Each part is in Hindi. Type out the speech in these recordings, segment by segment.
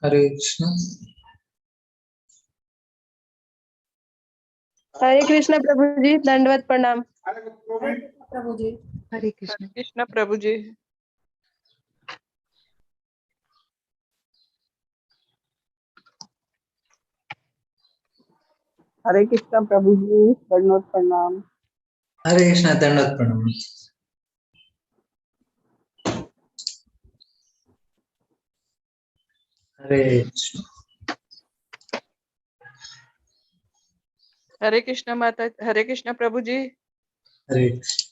हरे कृष्ण। हरे कृष्ण प्रभु जी, दंडवत प्रणाम। प्रभु जी। हरे कृष्ण। कृष्ण प्रभु जी। हरे कृष्ण प्रभु जी, दंडवत प्रणाम। हरे कृष्ण, दंडवत प्रणाम। हरे कृष्ण। हरे कृष्ण माता, हरे कृष्ण प्रभु जी। हरे कृष्ण।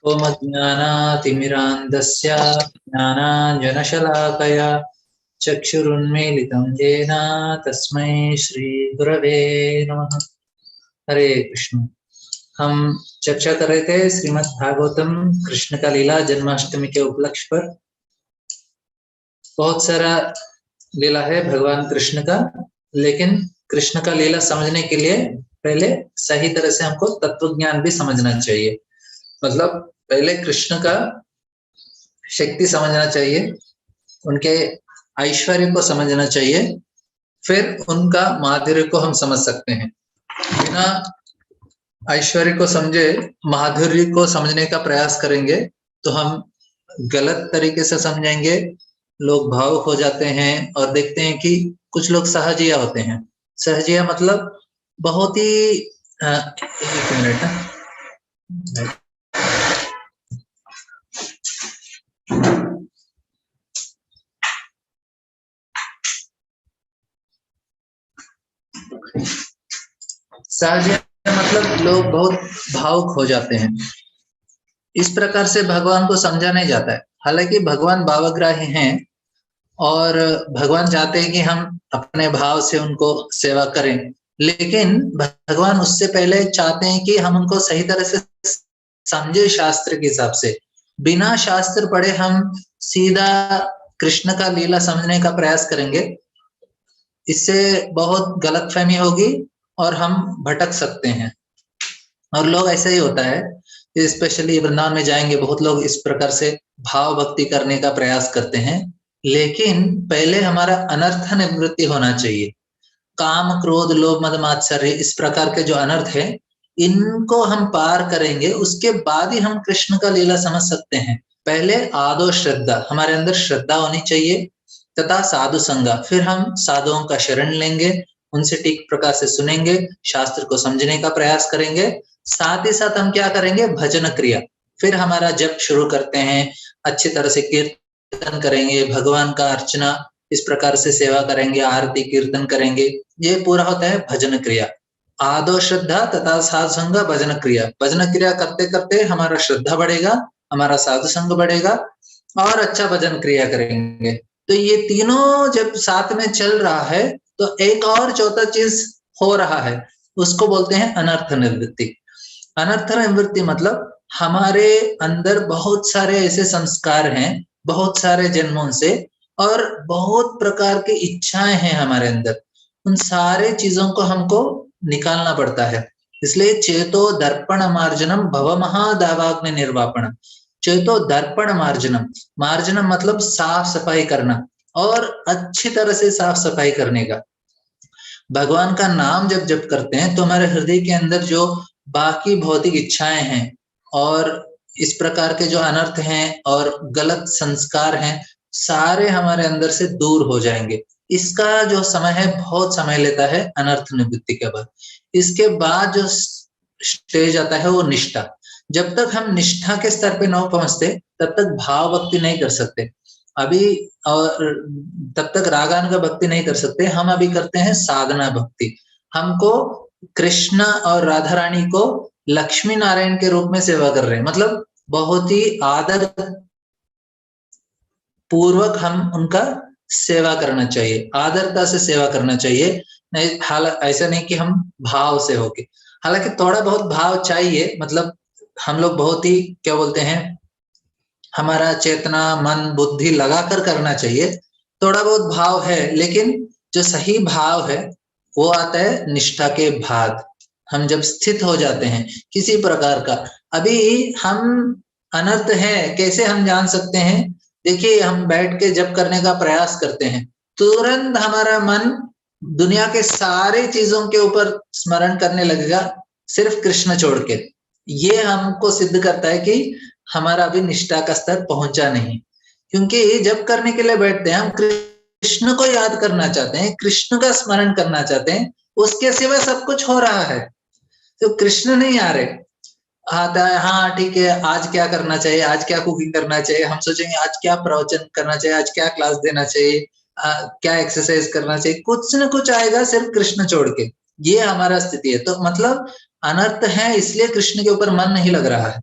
ओम ज्ञानातिमिरान्धस्य ज्ञानाञ्जनशलाकया चक्षुरुन्मीलितं येन तस्मै श्रीगुरवे नमः। हरे कृष्ण। हम चर्चा कर रहे थे श्रीमद् भागवतम कृष्ण का लीला जन्माष्टमी के उपलक्ष्य पर। बहुत सारा लीला है भगवान कृष्ण का, लेकिन कृष्ण का लीला समझने के लिए पहले सही तरह से हमको तत्व ज्ञान भी समझना चाहिए। मतलब पहले कृष्ण का शक्ति समझना चाहिए, उनके ऐश्वर्य को समझना चाहिए, फिर उनका माधुर्य को हम समझ सकते हैं। बिना ऐश्वर्य को समझे माधुर्य को समझने का प्रयास करेंगे तो हम गलत तरीके से समझेंगे, लोग भावुक हो जाते हैं और देखते हैं कि कुछ लोग सहजिया होते हैं। सहजिया मतलब बहुत ही एक मिनट सहजिया मतलब लोग बहुत भावुक हो जाते हैं। इस प्रकार से भगवान को समझा नहीं जाता है। हालांकि भगवान भावग्राही हैं और भगवान चाहते हैं कि हम अपने भाव से उनको सेवा करें, लेकिन भगवान उससे पहले चाहते हैं कि हम उनको सही तरह से समझे शास्त्र के हिसाब से। बिना शास्त्र पढ़े हम सीधा कृष्ण का लीला समझने का प्रयास करेंगे, इससे बहुत गलतफहमी होगी और हम भटक सकते हैं। और लोग ऐसा ही होता है, स्पेशली वृंदावन में जाएंगे बहुत लोग इस प्रकार से भाव भक्ति करने का प्रयास करते हैं, लेकिन पहले हमारा अनर्थ निवृत्ति होना चाहिए। काम क्रोध लोभ मद मात्सर्य इस प्रकार के जो अनर्थ है, इनको हम पार करेंगे, उसके बाद ही हम कृष्ण का लीला समझ सकते हैं। पहले आदो श्रद्धा, हमारे अंदर श्रद्धा होनी चाहिए, तथा साधु संगा, फिर हम साधुओं का शरण लेंगे, उनसे ठीक प्रकार से सुनेंगे, शास्त्र को समझने का प्रयास करेंगे। साथ ही साथ हम क्या करेंगे, भजन क्रिया, फिर हमारा जप शुरू करते हैं, अच्छी तरह से कीर्तन करेंगे, भगवान का अर्चना इस प्रकार से सेवा करेंगे, आरती कीर्तन करेंगे, ये पूरा होता है भजन क्रिया। आदो श्रद्धा तथा साधु संग भजन क्रिया। भजन क्रिया करते करते हमारा श्रद्धा बढ़ेगा, हमारा साधु संग बढ़ेगा और अच्छा भजन क्रिया करेंगे। तो ये तीनों जब साथ में चल रहा है तो एक और चौथा चीज हो रहा है, उसको बोलते हैं अनर्थ निवृत्ति। अनर्थ निवृत्ति मतलब हमारे अंदर बहुत सारे ऐसे संस्कार हैं, बहुत सारे जन्मों से, और बहुत प्रकार की इच्छाएं हैं हमारे अंदर, उन सारे चीजों को हमको निकालना पड़ता है। इसलिए चेतो दर्पण मार्जनम भव महादावाग्नि निर्वापणम। चेतो दर्पण मार्जनम, मार्जनम मतलब साफ सफाई करना, और अच्छी तरह से साफ सफाई करने का। भगवान का नाम जब जप करते हैं तो हमारे हृदय के अंदर जो बाकी भौतिक इच्छाएं हैं और इस प्रकार के जो अनर्थ हैं और गलत संस्कार हैं, सारे हमारे अंदर से दूर हो जाएंगे। इसका जो समय है बहुत समय लेता है अनर्थ निवृत्ति के बाद। इसके बाद जो स्टेज आता है वो निष्ठा। जब तक हम निष्ठा के स्तर पे न पहुंचते तब तक भाव भक्ति नहीं कर सकते अभी, और तब तक रागान का भक्ति नहीं कर सकते। हम अभी करते हैं साधना भक्ति। हमको कृष्ण और राधा रानी को लक्ष्मी नारायण के रूप में सेवा कर रहे हैं, मतलब बहुत ही आदर पूर्वक हम उनका सेवा करना चाहिए, आदरता से सेवा करना चाहिए। नहीं, ऐसा नहीं कि हम भाव से होके, हालांकि थोड़ा बहुत भाव चाहिए, मतलब हम लोग बहुत ही क्या बोलते हैं, हमारा चेतना मन बुद्धि लगाकर करना चाहिए। थोड़ा बहुत भाव है, लेकिन जो सही भाव है वो आता है निष्ठा के बाद। हम जब स्थित हो जाते हैं किसी प्रकार का, अभी हम अनर्थ है कैसे हम जान सकते हैं? देखिए, हम बैठ के जप करने का प्रयास करते हैं, तुरंत हमारा मन दुनिया के सारे चीजों के ऊपर स्मरण करने लगेगा, सिर्फ कृष्ण छोड़ के। ये हमको सिद्ध करता है कि हमारा अभी निष्ठा का स्तर पहुंचा नहीं, क्योंकि जप करने के लिए बैठते हैं, हम कृष्ण को याद करना चाहते हैं, कृष्ण का स्मरण करना चाहते हैं, उसके सिवा सब कुछ हो रहा है, तो कृष्ण नहीं आ रहे। आता है, हाँ ठीक है, आज क्या करना चाहिए, आज क्या कुकिंग करना चाहिए, हम सोचेंगे आज क्या प्रवचन करना चाहिए, आज क्या क्लास देना चाहिए, क्या एक्सरसाइज करना चाहिए, कुछ न कुछ आएगा सिर्फ कृष्ण छोड़ के। ये हमारा स्थिति है। तो मतलब अनर्थ है, इसलिए कृष्ण के ऊपर मन नहीं लग रहा है।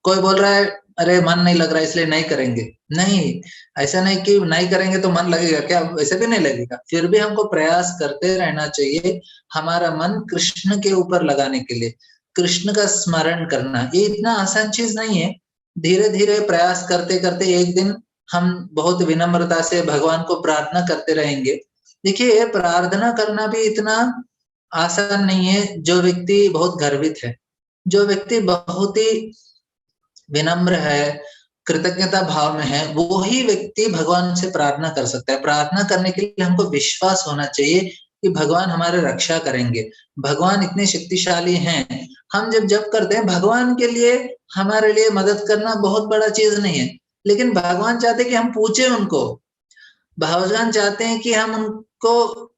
कोई बोल रहा है अरे मन नहीं लग रहा है इसलिए नहीं करेंगे, नहीं, ऐसा नहीं कि नहीं करेंगे तो मन लगेगा क्या, वैसे भी नहीं लगेगा। फिर भी हमको प्रयास करते रहना चाहिए हमारा मन कृष्ण के ऊपर लगाने के लिए, कृष्ण का स्मरण करना। ये इतना आसान चीज नहीं है। धीरे धीरे प्रयास करते करते एक दिन हम बहुत विनम्रता से भगवान को प्रार्थना करते रहेंगे। देखिए, प्रार्थना करना भी इतना आसान नहीं है। जो व्यक्ति बहुत गर्वित है, जो व्यक्ति बहुत ही विनम्र है, कृतज्ञता भाव में है, वो ही व्यक्ति भगवान से प्रार्थना कर सकता है। प्रार्थना करने के लिए हमको विश्वास होना चाहिए कि भगवान हमारे रक्षा करेंगे, भगवान इतने शक्तिशाली हैं। हम जब जप करते हैं, भगवान के लिए हमारे लिए मदद करना बहुत बड़ा चीज नहीं है, लेकिन भगवान चाहते हैं कि हम पूछे उनको, भगवान चाहते हैं कि हम उनको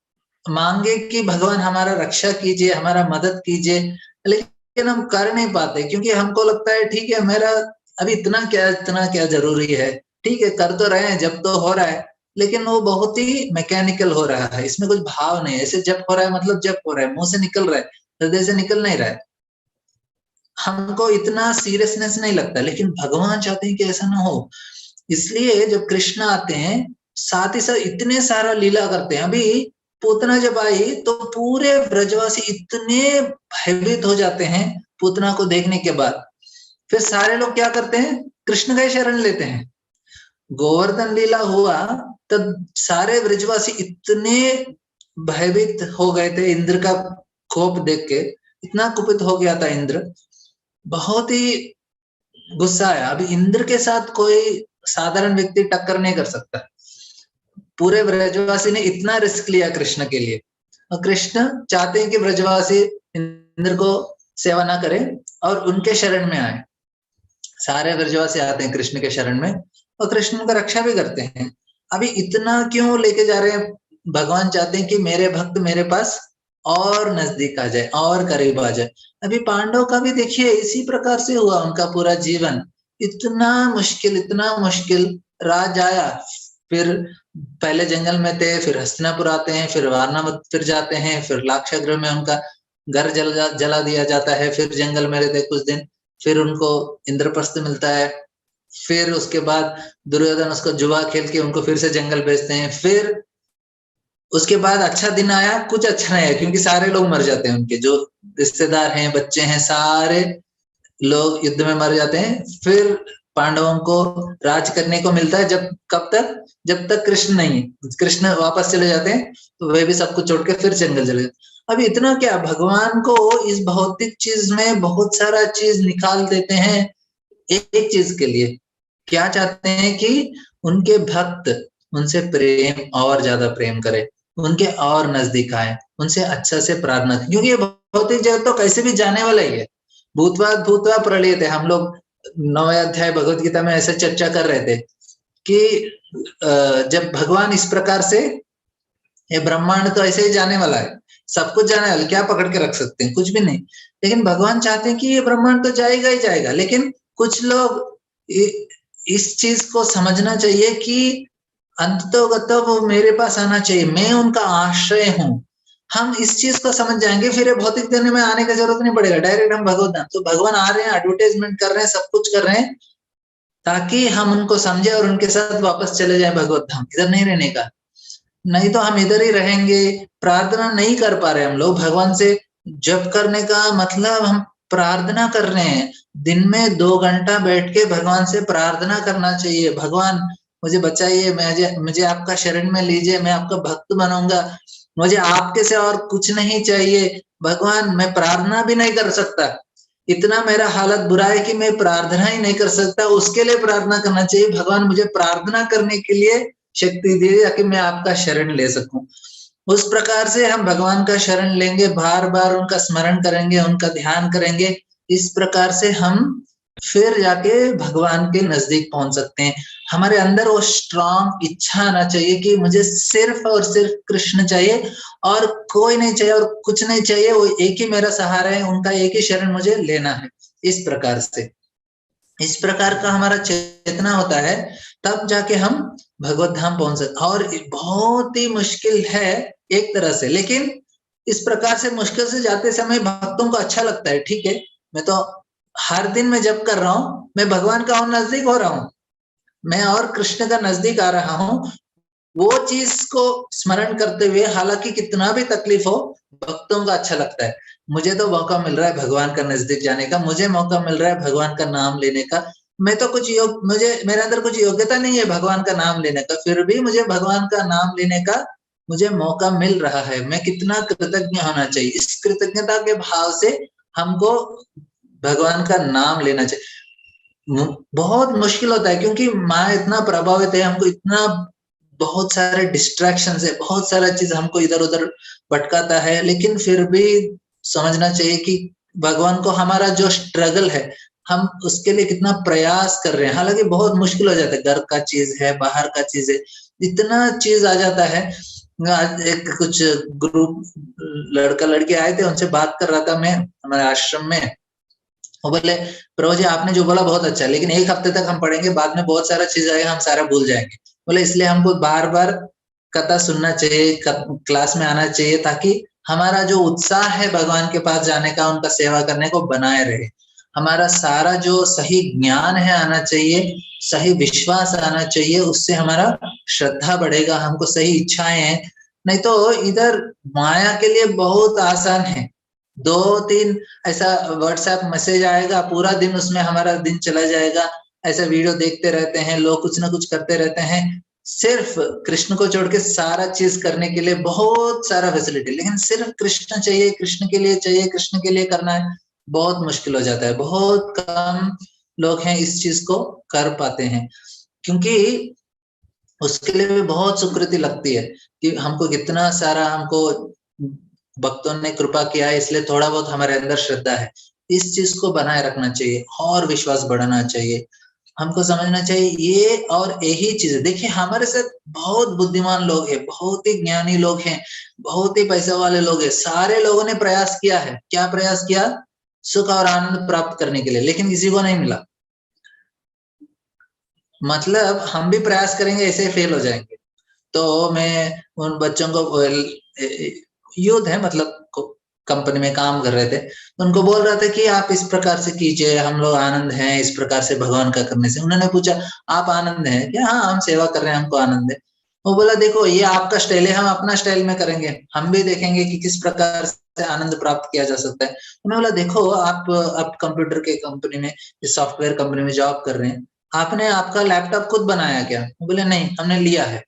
मांगे कि भगवान हमारा रक्षा कीजिए, हमारा मदद कीजिए, लेकिन हम कर नहीं पाते, क्योंकि हमको लगता है ठीक है, मेरा अभी इतना क्या जरूरी है, ठीक है कर तो रहे हैं, जब तो हो रहा है, लेकिन वो बहुत ही मैकेनिकल हो रहा है, इसमें कुछ भाव नहीं है। ऐसे जब हो रहा है मतलब जब हो रहा है, मुंह से निकल रहा है, हृदय से निकल नहीं रहा है, हमको इतना सीरियसनेस नहीं लगता। लेकिन भगवान चाहते हैं कि ऐसा ना हो, इसलिए जब कृष्ण आते हैं साथ ही साथ इतने सारा लीला करते हैं। अभी पूतना जब आई तो पूरे ब्रजवासी इतने भयभीत हो जाते हैं पूतना को देखने के बाद। फिर सारे लोग क्या करते हैं, कृष्ण का ही शरण लेते हैं। गोवर्धन लीला हुआ तब सारे ब्रजवासी इतने भयभीत हो गए थे, इंद्र का कोप देख के इतना कुपित हो गया था इंद्र, बहुत ही गुस्सा आया। अभी इंद्र के साथ कोई साधारण व्यक्ति टक्कर नहीं कर सकता। पूरे ब्रजवासी ने इतना रिस्क लिया कृष्ण के लिए, और कृष्ण चाहते हैं कि ब्रजवासी इंद्र को सेवा ना करें और उनके शरण में आए। सारे ब्रजवासी आते हैं कृष्ण के शरण में और कृष्ण उनका रक्षा भी करते हैं। अभी इतना क्यों लेके जा रहे हैं? भगवान चाहते हैं कि मेरे भक्त मेरे पास और नजदीक आ जाए और करीब आ जाए। अभी पांडव का भी देखिए इसी प्रकार से हुआ, उनका पूरा जीवन इतना मुश्किल राज आया, फिर पहले जंगल में थे, फिर हस्तिनापुर आते हैं, फिर वारणावत फिर जाते हैं, फिर लाक्षागृह में उनका घर जला दिया जाता है, फिर जंगल में रहते कुछ दिन, फिर उनको इंद्रप्रस्थ मिलता है, फिर उसके बाद दुर्योधन उसको जुआ खेल के उनको फिर से जंगल भेजते हैं, फिर उसके बाद अच्छा दिन आया, कुछ अच्छा नहीं है क्योंकि सारे लोग मर जाते हैं, उनके जो रिश्तेदार हैं, बच्चे हैं, सारे लोग युद्ध में मर जाते हैं। फिर पांडवों को राज करने को मिलता है, जब कब तक, जब तक कृष्ण नहीं, कृष्ण वापस चले जाते हैं तो वे भी सब कुछ छोड़ के फिर जंगल चले जाते। अभी इतना क्या, भगवान को इस भौतिक चीज में बहुत सारा चीज निकाल देते हैं एक चीज के लिए। क्या चाहते हैं कि उनके भक्त उनसे प्रेम और ज्यादा प्रेम करे, उनके और नजदीक आए, उनसे अच्छा से प्रार्थना, क्योंकि ये भौतिक जगत तो कैसे भी जाने वाला ही है। भूतवा प्रलय थे, हम लोग 9वें अध्याय भगवत गीता में ऐसे चर्चा कर रहे थे कि जब भगवान इस प्रकार से, ये ब्रह्मांड तो ऐसे ही जाने वाला है, सब कुछ जाने वाला, क्या पकड़ के रख सकते हैं, कुछ भी नहीं। लेकिन भगवान चाहते हैं कि ये ब्रह्मांड तो जाएगा ही जाएगा, लेकिन कुछ लोग इस चीज को समझना चाहिए कि अंततोगतो वो मेरे पास आना चाहिए, मैं उनका आश्रय हूँ। हम इस चीज को समझ जाएंगे, फिर ये भौतिक दुनिया में आने की जरूरत नहीं पड़ेगा, डायरेक्ट हम भगवत धाम। तो भगवान आ रहे हैं, एडवर्टाइजमेंट कर रहे हैं, सब कुछ कर रहे हैं ताकि हम उनको समझे और उनके साथ वापस चले जाए भगवत धाम, इधर नहीं रहने का। नहीं तो हम इधर ही रहेंगे, प्रार्थना नहीं कर पा रहे हम लोग भगवान से। जप करने का मतलब हम प्रार्थना कर रहे हैं, दिन में 2 घंटा बैठ के भगवान से प्रार्थना करना चाहिए, भगवान मुझे बचाइए, मुझे आपका शरण में लीजिए, मैं आपका भक्त बनूंगा, मुझे आपके से और कुछ नहीं चाहिए। भगवान मैं प्रार्थना भी नहीं कर सकता, इतना मेरा हालत बुरा है कि मैं प्रार्थना ही नहीं कर सकता, उसके लिए प्रार्थना करना चाहिए, भगवान मुझे प्रार्थना करने के लिए शक्ति दीजिए ताकि मैं आपका शरण ले सकूं। उस प्रकार से हम भगवान का शरण लेंगे, बार बार उनका स्मरण करेंगे, उनका ध्यान करेंगे, इस प्रकार से हम फिर जाके भगवान के नजदीक पहुंच सकते हैं। हमारे अंदर वो स्ट्रांग इच्छा आना चाहिए कि मुझे सिर्फ और सिर्फ कृष्ण चाहिए और कोई नहीं चाहिए और कुछ नहीं चाहिए, वो एक ही मेरा सहारा है, उनका एक ही शरण मुझे लेना है। इस प्रकार से, इस प्रकार का हमारा चेतना होता है, तब जाके हम भगवत धाम पहुंच सकते। और बहुत ही मुश्किल है एक तरह से, लेकिन इस प्रकार से मुश्किल से जाते समय भक्तों को अच्छा लगता है। ठीक है, मैं तो हर दिन मैं जप कर रहा हूँ, मैं भगवान का और नजदीक हो रहा हूँ, मैं और कृष्ण का नजदीक आ रहा हूँ। वो चीज को स्मरण करते हुए, हालांकि कितना भी तकलीफ हो, भक्तों का अच्छा लगता है। मुझे तो मौका मिल रहा है भगवान का नजदीक जाने का, मुझे मौका मिल रहा है भगवान का नाम लेने का। मैं तो मुझे मेरे अंदर कुछ योग्यता नहीं है भगवान का नाम लेने का, फिर भी मुझे भगवान का नाम लेने का मुझे मौका मिल रहा है। मैं कितना कृतज्ञ होना चाहिए। इस कृतज्ञता के भाव से हमको भगवान का नाम लेना चाहिए। बहुत मुश्किल होता है क्योंकि माँ इतना प्रभावित है, हमको इतना बहुत सारे डिस्ट्रैक्शन है, बहुत सारा चीज हमको इधर उधर भटकाता है, लेकिन फिर भी समझना चाहिए कि भगवान को हमारा जो स्ट्रगल है, हम उसके लिए कितना प्रयास कर रहे हैं। हालांकि बहुत मुश्किल हो जाता है, घर का चीज है, बाहर का चीज है, इतना चीज आ जाता है। आज एक कुछ ग्रुप लड़का लड़की आए थे, उनसे बात कर रहा था मैं हमारे आश्रम में। वो बोले, प्रभु जी आपने जो बोला बहुत अच्छा है, लेकिन एक हफ्ते तक हम पढ़ेंगे, बाद में बहुत सारा चीज आएगा, हम सारा भूल जाएंगे। बोले इसलिए हमको बार बार कथा सुनना चाहिए, क्लास में आना चाहिए, ताकि हमारा जो उत्साह है भगवान के पास जाने का, उनका सेवा करने को बनाए रहे। हमारा सारा जो सही ज्ञान है आना चाहिए, सही विश्वास आना चाहिए, उससे हमारा श्रद्धा बढ़ेगा, हमको सही इच्छाएं हैं। नहीं तो इधर माया के लिए बहुत आसान है, 2-3 ऐसा व्हाट्सएप मैसेज आएगा, पूरा दिन उसमें हमारा दिन चला जाएगा, ऐसा वीडियो देखते रहते हैं, लोग कुछ ना कुछ करते रहते हैं, सिर्फ कृष्ण को छोड़ के सारा चीज करने के लिए बहुत सारा फैसिलिटी, लेकिन सिर्फ कृष्ण चाहिए, कृष्ण के लिए चाहिए, कृष्ण के लिए करना है, बहुत मुश्किल हो जाता है। बहुत कम लोग हैं इस चीज को कर पाते हैं, क्योंकि उसके लिए भी बहुत सुकृति लगती है कि हमको कितना सारा हमको भक्तों ने कृपा किया है, इसलिए थोड़ा बहुत हमारे अंदर श्रद्धा है। इस चीज को बनाए रखना चाहिए और विश्वास बढ़ाना चाहिए। हमको समझना चाहिए ये और यही चीज है। देखिए हमारे साथ बहुत बुद्धिमान लोग हैं, बहुत ही ज्ञानी लोग हैं, बहुत ही पैसे वाले लोग हैं, सारे लोगों ने प्रयास किया है। क्या प्रयास किया? सुख और आनंद प्राप्त करने के लिए, लेकिन किसी को नहीं मिला। मतलब हम भी प्रयास करेंगे ऐसे फेल हो जाएंगे। तो मैं उन बच्चों को, यूथ है मतलब कंपनी में काम कर रहे थे, उनको बोल रहा था कि आप इस प्रकार से कीजिए, हम लोग आनंद हैं इस प्रकार से भगवान का करने से। उन्होंने पूछा आप आनंद हैं क्या? हाँ हम सेवा कर रहे हैं, हमको आनंद है। वो बोला देखो ये आपका स्टाइल है, हम अपना स्टाइल में करेंगे, हम भी देखेंगे कि किस प्रकार से आनंद प्राप्त किया जा सकता है। उन्होंने बोला देखो आप कंप्यूटर के कंपनी में, सॉफ्टवेयर कंपनी में जॉब कर रहे हैं, आपने आपका लैपटॉप खुद बनाया क्या? बोले नहीं हमने लिया है।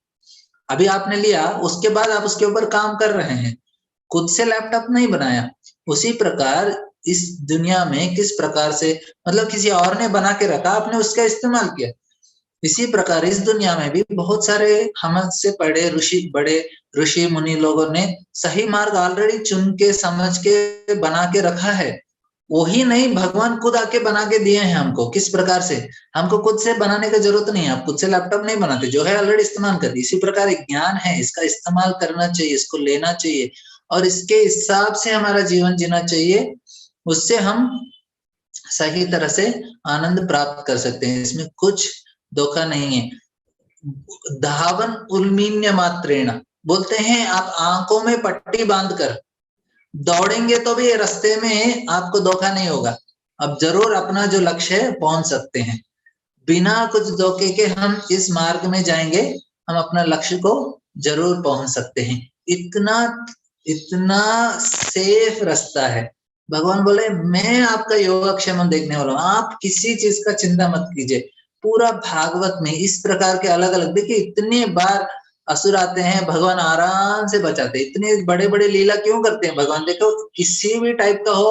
अभी आपने लिया, उसके बाद आप उसके ऊपर काम कर रहे हैं, खुद से लैपटॉप नहीं बनाया। उसी प्रकार इस दुनिया में किस प्रकार से, मतलब किसी और ने बना के रखा, आपने उसका इस्तेमाल किया। इसी प्रकार इस दुनिया में भी बहुत सारे हमसे बड़े ऋषि मुनि लोगों ने सही मार्ग ऑलरेडी चुन के समझ के बना के रखा है। वही नहीं, भगवान खुद आके बना के दिए हैं हमको। किस प्रकार से? हमको खुद से बनाने की जरूरत नहीं है, आप खुद से लैपटॉप नहीं बनाते, जो है ऑलरेडी इस्तेमाल कर दी। इसी प्रकार एक ज्ञान है, इसका इस्तेमाल करना चाहिए, इसको लेना चाहिए और इसके हिसाब से हमारा जीवन जीना चाहिए। उससे हम सही तरह से आनंद प्राप्त कर सकते हैं, इसमें कुछ धोखा नहीं है। धावन उल्मीन्य मात्रेण बोलते हैं, आप आंखों में पट्टी बांधकर दौड़ेंगे तो भी रास्ते में आपको धोखा नहीं होगा। अब जरूर अपना जो लक्ष्य है पहुंच सकते हैं, बिना कुछ धोखे के हम इस मार्ग में जाएंगे, हम अपना लक्ष्य को जरूर पहुंच सकते हैं। इतना इतना सेफ रास्ता है। भगवान बोले मैं आपका योगक्षेम देखने वाला हूँ, आप किसी चीज का चिंता मत कीजिए। पूरा भागवत में इस प्रकार के अलग अलग, देखिए इतने बार असुर आते हैं, भगवान आराम से बचाते हैं। इतने बड़े बड़े लीला क्यों करते हैं भगवान? देखो किसी भी टाइप का हो,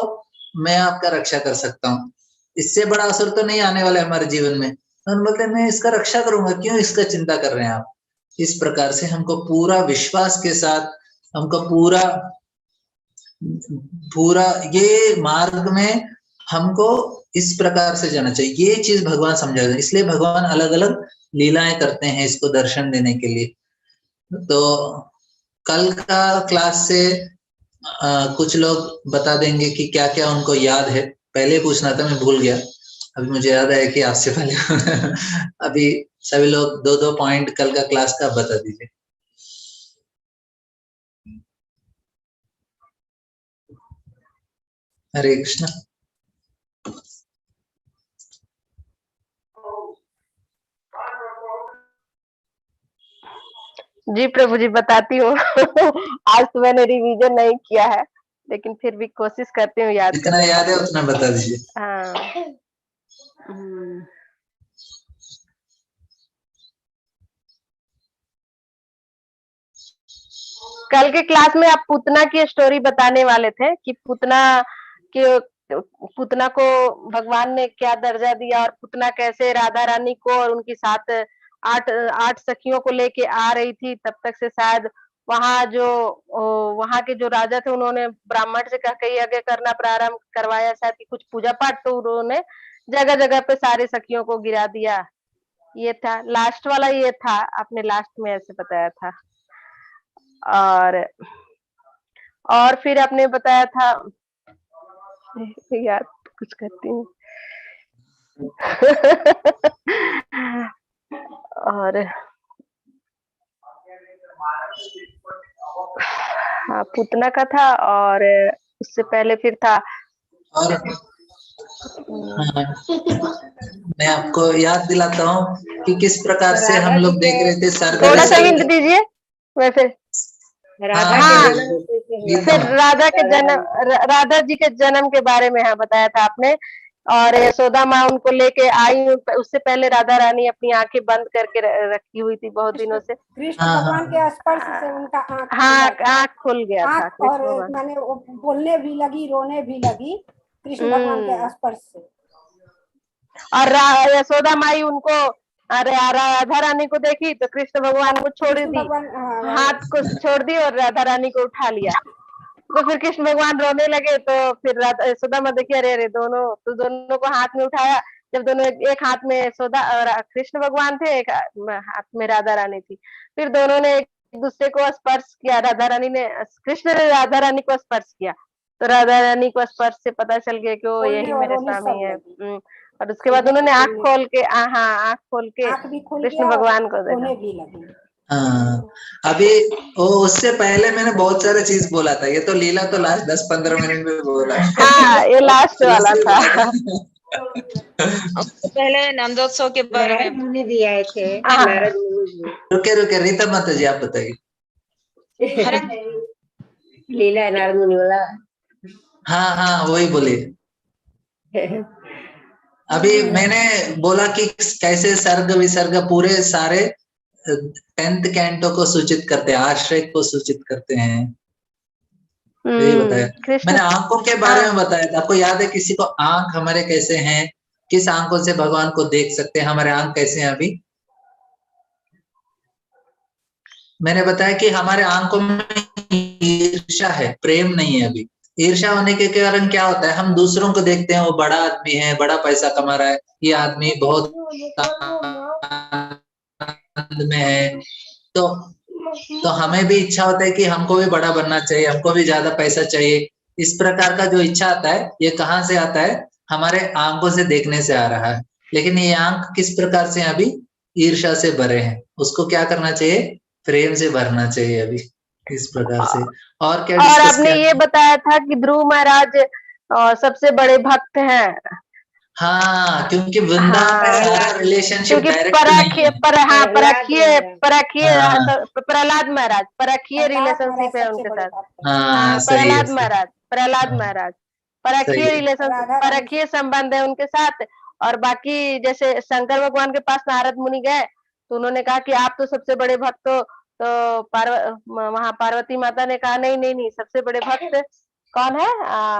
मैं आपका रक्षा कर सकता हूँ, इससे बड़ा असर तो नहीं आने वाला है हमारे जीवन में। हम बोलते हैं मैं इसका रक्षा करूंगा, क्यों इसका चिंता कर रहे हैं आप। इस प्रकार से हमको पूरा विश्वास के साथ, हमको पूरा पूरा ये मार्ग में हमको इस प्रकार से जाना चाहिए। ये चीज भगवान समझाते, इसलिए भगवान अलग अलग लीलाएं करते हैं इसको दर्शन देने के लिए। तो कल का क्लास से कुछ लोग बता देंगे कि क्या क्या उनको याद है। पहले पूछना था, मैं भूल गया, अभी मुझे याद आया कि आपसे पहले अभी सभी लोग दो दो पॉइंट कल का क्लास का बता दीजिए। हरे कृष्णा। जी प्रभु जी, बताती हूँ। आज तो मैंने रिवीजन नहीं किया है, लेकिन फिर भी कोशिश करती हूँ याद जितना करने याद की। है उतना बता दीजिए। हाँ। कल के क्लास में आप पूतना की स्टोरी बताने वाले थे कि पूतना को भगवान ने क्या दर्जा दिया, और पूतना कैसे राधा रानी को और उनकी साथ आठ आठ सखियों को लेके आ रही थी। तब तक से शायद वहां के जो राजा थे, उन्होंने ब्राह्मण से कह के यज्ञ करना प्रारंभ करवाया, शायद कि कुछ पूजा पाठ, तो उन्होंने जगह जगह पे सारे सखियों को गिरा दिया। ये था लास्ट वाला, ये था आपने लास्ट में ऐसे बताया था। और फिर आपने बताया था यार, कुछ करती हूँ। और हाँ, पूतना का था, और उससे पहले फिर था। और हाँ, मैं आपको याद दिलाता हूँ कि किस प्रकार से हम लोग देख रहे थे सर्ग थोड़ा सा विसर्ग। हिंट दीजिए वैसे। राधा हाँ, के जन्म से गीता फिर राधा जी के जन्म के बारे में हाँ बताया था आपने। और यशोदा माँ उनको लेके आई, उससे पहले राधा रानी अपनी आंखें बंद करके रखी हुई थी बहुत दिनों से। कृष्ण हाँ भगवान हाँ के स्पर्श से उनका आंख हाँ, खुला था। आंख खुल गया था आंख, और कृष्ण भगवान। माने वो बोलने भी लगी, रोने भी लगी कृष्ण भगवान के स्पर्श से। और यशोदा माई उनको, अरे राधा रानी को देखी तो कृष्ण भगवान को छोड़ कृष्ण दी, भगवान हाथ को छोड़ दी और राधा रानी को उठा लिया। तो फिर कृष्ण भगवान रोने लगे, तो फिर यशोदा माँ देखी, अरे अरे दोनों को हाथ में उठाया। जब दोनों एक हाथ में यशोदा और कृष्ण भगवान थे, एक हाथ में राधा रानी थी। फिर दोनों ने एक दूसरे को स्पर्श किया, राधा रानी ने, कृष्ण ने राधा रानी को स्पर्श किया, तो राधा रानी को स्पर्श से पता चल गया कि वो बोलने यही और मेरे रोने स्वामी सब है। लगी। और उसके बाद उन्होंने आंख खोल के, आंख खोल के आंख भी खुल कृष्ण गया और भगवान को देखा। रोने भी लगी। हाँ। अभी वो उससे पहले मैंने बहुत सारे चीज बोला था, ये तो लीला तो लास्ट 10-15 मिनट में बोला। हाँ, ये लास्ट वाला दूसरी था। उससे पहले नंदोत्सव के बारे में मुनि भी आए थे। हाँ। नारद मुनि रुके रीता माता जी आप बताइए। हरे जी लीला नारद मुनि वाला। हाँ हाँ, वही बोलिए। अभी मैंने बोला कि कैसे सर्ग विसर्ग पूरे सारे 10th कैंटो को सूचित करते हैं, आश्रय को सूचित करते हैं। यही बताया। कृष्ण, मैंने आंखों के बारे में बताया था, आपको याद है किसी को आंख हमारे कैसे हैं, किस आंखों से भगवान को देख सकते हैं, हमारे आंख कैसे हैं अभी। मैंने बताया कि हमारे आंखों में ईर्ष्या है, प्रेम नहीं है अभी। ईर्ष्या होने के कारण क्या होता है, हम दूसरों को देखते हैं, वो बड़ा आदमी है, बड़ा पैसा कमा रहा है, ये आदमी बहुत आनंद में है, तो हमें भी इच्छा होता है कि हमको भी बड़ा बनना चाहिए, हमको भी ज्यादा पैसा चाहिए। इस प्रकार का जो इच्छा आता है, ये कहाँ से आता है, हमारे आंखों से देखने से आ रहा है। लेकिन ये आंख किस प्रकार से अभी ईर्ष्या से भरे हैं, उसको क्या करना चाहिए, प्रेम से भरना चाहिए अभी, इस प्रकार से। और क्या और डिस्कस आपने किया। ये बताया था कि ध्रुव महाराज सबसे बड़े भक्त हैं। हाँ, क्योंकि वृंदावन में हाँ, सारा रिलेशनशिप क्योंकि डायरेक्ट नहीं है। प्रहलाद महाराज परखिए प्रहलाद महाराज रिलेशनशिप है सबसे उनके बड़े साथ। भक्त हैं। हाँ, सही है, प्रहलाद सही। महाराज, प्रहलाद हाँ, महाराज सही परखिए है। रिलेशनशिप, राधा रानी परखिए संबंध है उनके साथ। और बाकी जैसे शंकर भगवान के पास नारद मुनि गए, तो उन्होंने कहा कि आप तो सबसे बड़े भक्त हो। तो वहां पार्वती माता ने कहा नहीं नहीं नहीं, सबसे बड़े भक्त कौन है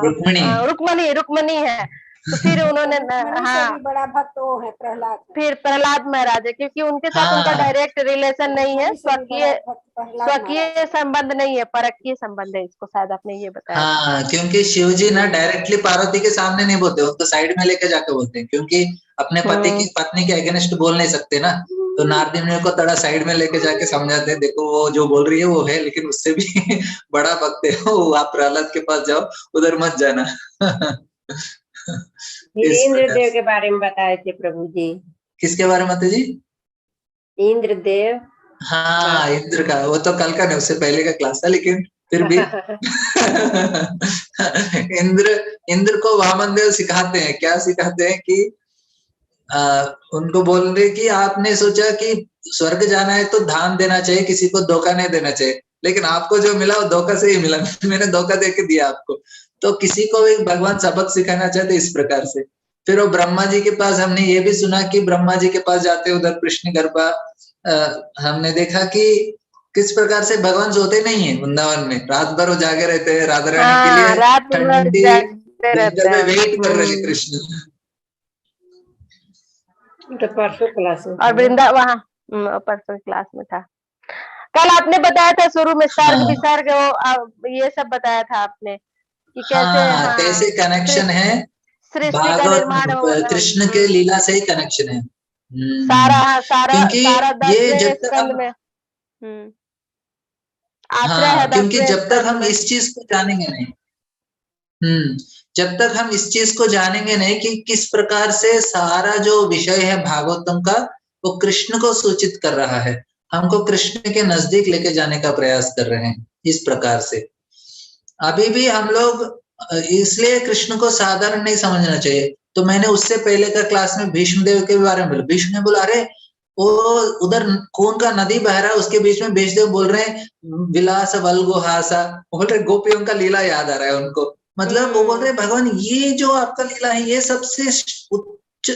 रुक्मिणी। रुक्मणी, रुक्मणी है। तो फिर उन्होंने रुक्मिणी से हाँ भी बड़ा भक्त वो है प्रहलाद। फिर प्रहलाद महाराज है, क्योंकि उनके साथ उनका हाँ डायरेक्ट रिलेशन नहीं है, रुक्मिणी से भी बड़ा भक्त प्रहलाद महाराज। स्वकीय संबंध नहीं है, परकीय संबंध है, इसको शायद आपने ये बताया था। हाँ, क्योंकि शिव जी ना डायरेक्टली पार्वती के सामने नहीं बोलते, उनको साइड में लेके जाके बोलते हैं, क्योंकि अपने पत्नी के अगेंस्ट बोल नहीं सकते ना। तो नारद मुनि को थोड़ा साइड में लेके जाके समझाते हैं, देखो वो जो बोल रही है वो है, लेकिन उससे भी बड़ा भक्त है वो, आप प्रहलाद के पास जाओ, उधर मत जाना। फिर इस इंद्र प्रकार देव से। के बारे में बताए थे प्रभु जी। किसके बारे में माता जी? इंद्र देव। हाँ, इंद्र का वो तो कल का नहीं, उससे पहले का क्लास था, लेकिन फिर भी इंद्र को वामन देव सिखाते हैं, क्या सिखाते हैं कि उनको बोल रहे कि आपने सोचा कि स्वर्ग जाना है तो दान देना चाहिए, किसी को धोखा नहीं देना चाहिए, लेकिन आपको जो मिला वो धोखा से ही मिला, मैंने धोखा दे के दिया आपको। तो किसी को भी भगवान सबक सिखाना चाहते इस प्रकार से। फिर वो ब्रह्मा जी के पास, हमने ये भी सुना कि ब्रह्मा जी के पास जाते उधर कृष्ण गर्भा, हमने देखा कि किस प्रकार से भगवान सोते नहीं है वृंदावन में, रात भर वो जागे रहते हैं, राधा रानी के लिए रात भर ठंडी जागते रहते जंगल में हैं। वेट कर रहे हैं कृष्ण। तो परसों क्लास में और वृंदा वहाँ परसों क्लास में था। कल आपने बताया था शुरू में सर्ग हाँ विसर्ग, वो ये सब बताया था आपने कि कैसे हाँ, कैसे कनेक्शन है सृष्टि का निर्माण भागवत कृष्ण के लीला से ही कनेक्शन है। सारा सारा क्योंकि सारा ये 10वें जब तक स्कंद हम, में आश्रय है हाँ, क्योंकि 10वें जब तक स्कंद हम में। इस चीज को जानेंगे नहीं, जब तक हम इस चीज को जानेंगे नहीं कि किस प्रकार से सारा जो विषय है भागवतम का वो कृष्ण को सूचित कर रहा है, हमको कृष्ण के नजदीक लेके जाने का प्रयास कर रहे हैं इस प्रकार से। अभी भी हम लोग इसलिए कृष्ण को साधारण नहीं समझना चाहिए। तो मैंने उससे पहले का क्लास में भीष्म देव के बारे में बोला, भीष्म ने बोला अरे वो उधर खून का नदी बह रहा है, उसके बीच में भीष्मदेव बोल रहे हैं विलास वल्गुहासा, बोल रहे गोपियों का लीला याद आ रहा है उनको। मतलब वो बोल रहे भगवान ये जो आपका लीला है ये सबसे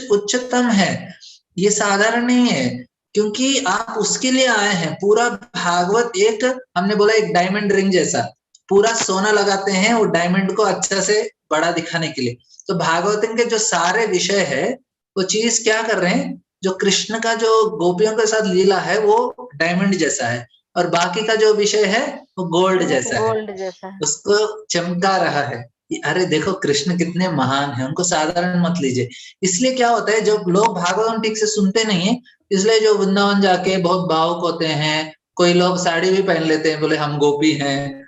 उच्चतम है, ये साधारण नहीं है, क्योंकि आप उसके लिए आए हैं। पूरा भागवत एक, हमने बोला एक डायमंड रिंग जैसा, पूरा सोना लगाते हैं वो डायमंड को अच्छा से बड़ा दिखाने के लिए। तो भागवतम के जो सारे विषय है वो चीज क्या कर रहे हैं, जो कृष्ण का जो गोपियों के साथ लीला है वो डायमंड जैसा है, और बाकी का जो विषय है वो गोल्ड जैसा है, गोल्ड जैसा है। उसको चमका रहा है। अरे देखो कृष्ण कितने महान है, उनको साधारण मत लीजिए। इसलिए क्या होता है, जो लोग भागवत ठीक से सुनते नहीं है, इसलिए जो वृंदावन जाके बहुत भावुक होते हैं, कोई लोग साड़ी भी पहन लेते हैं, बोले हम गोपी हैं,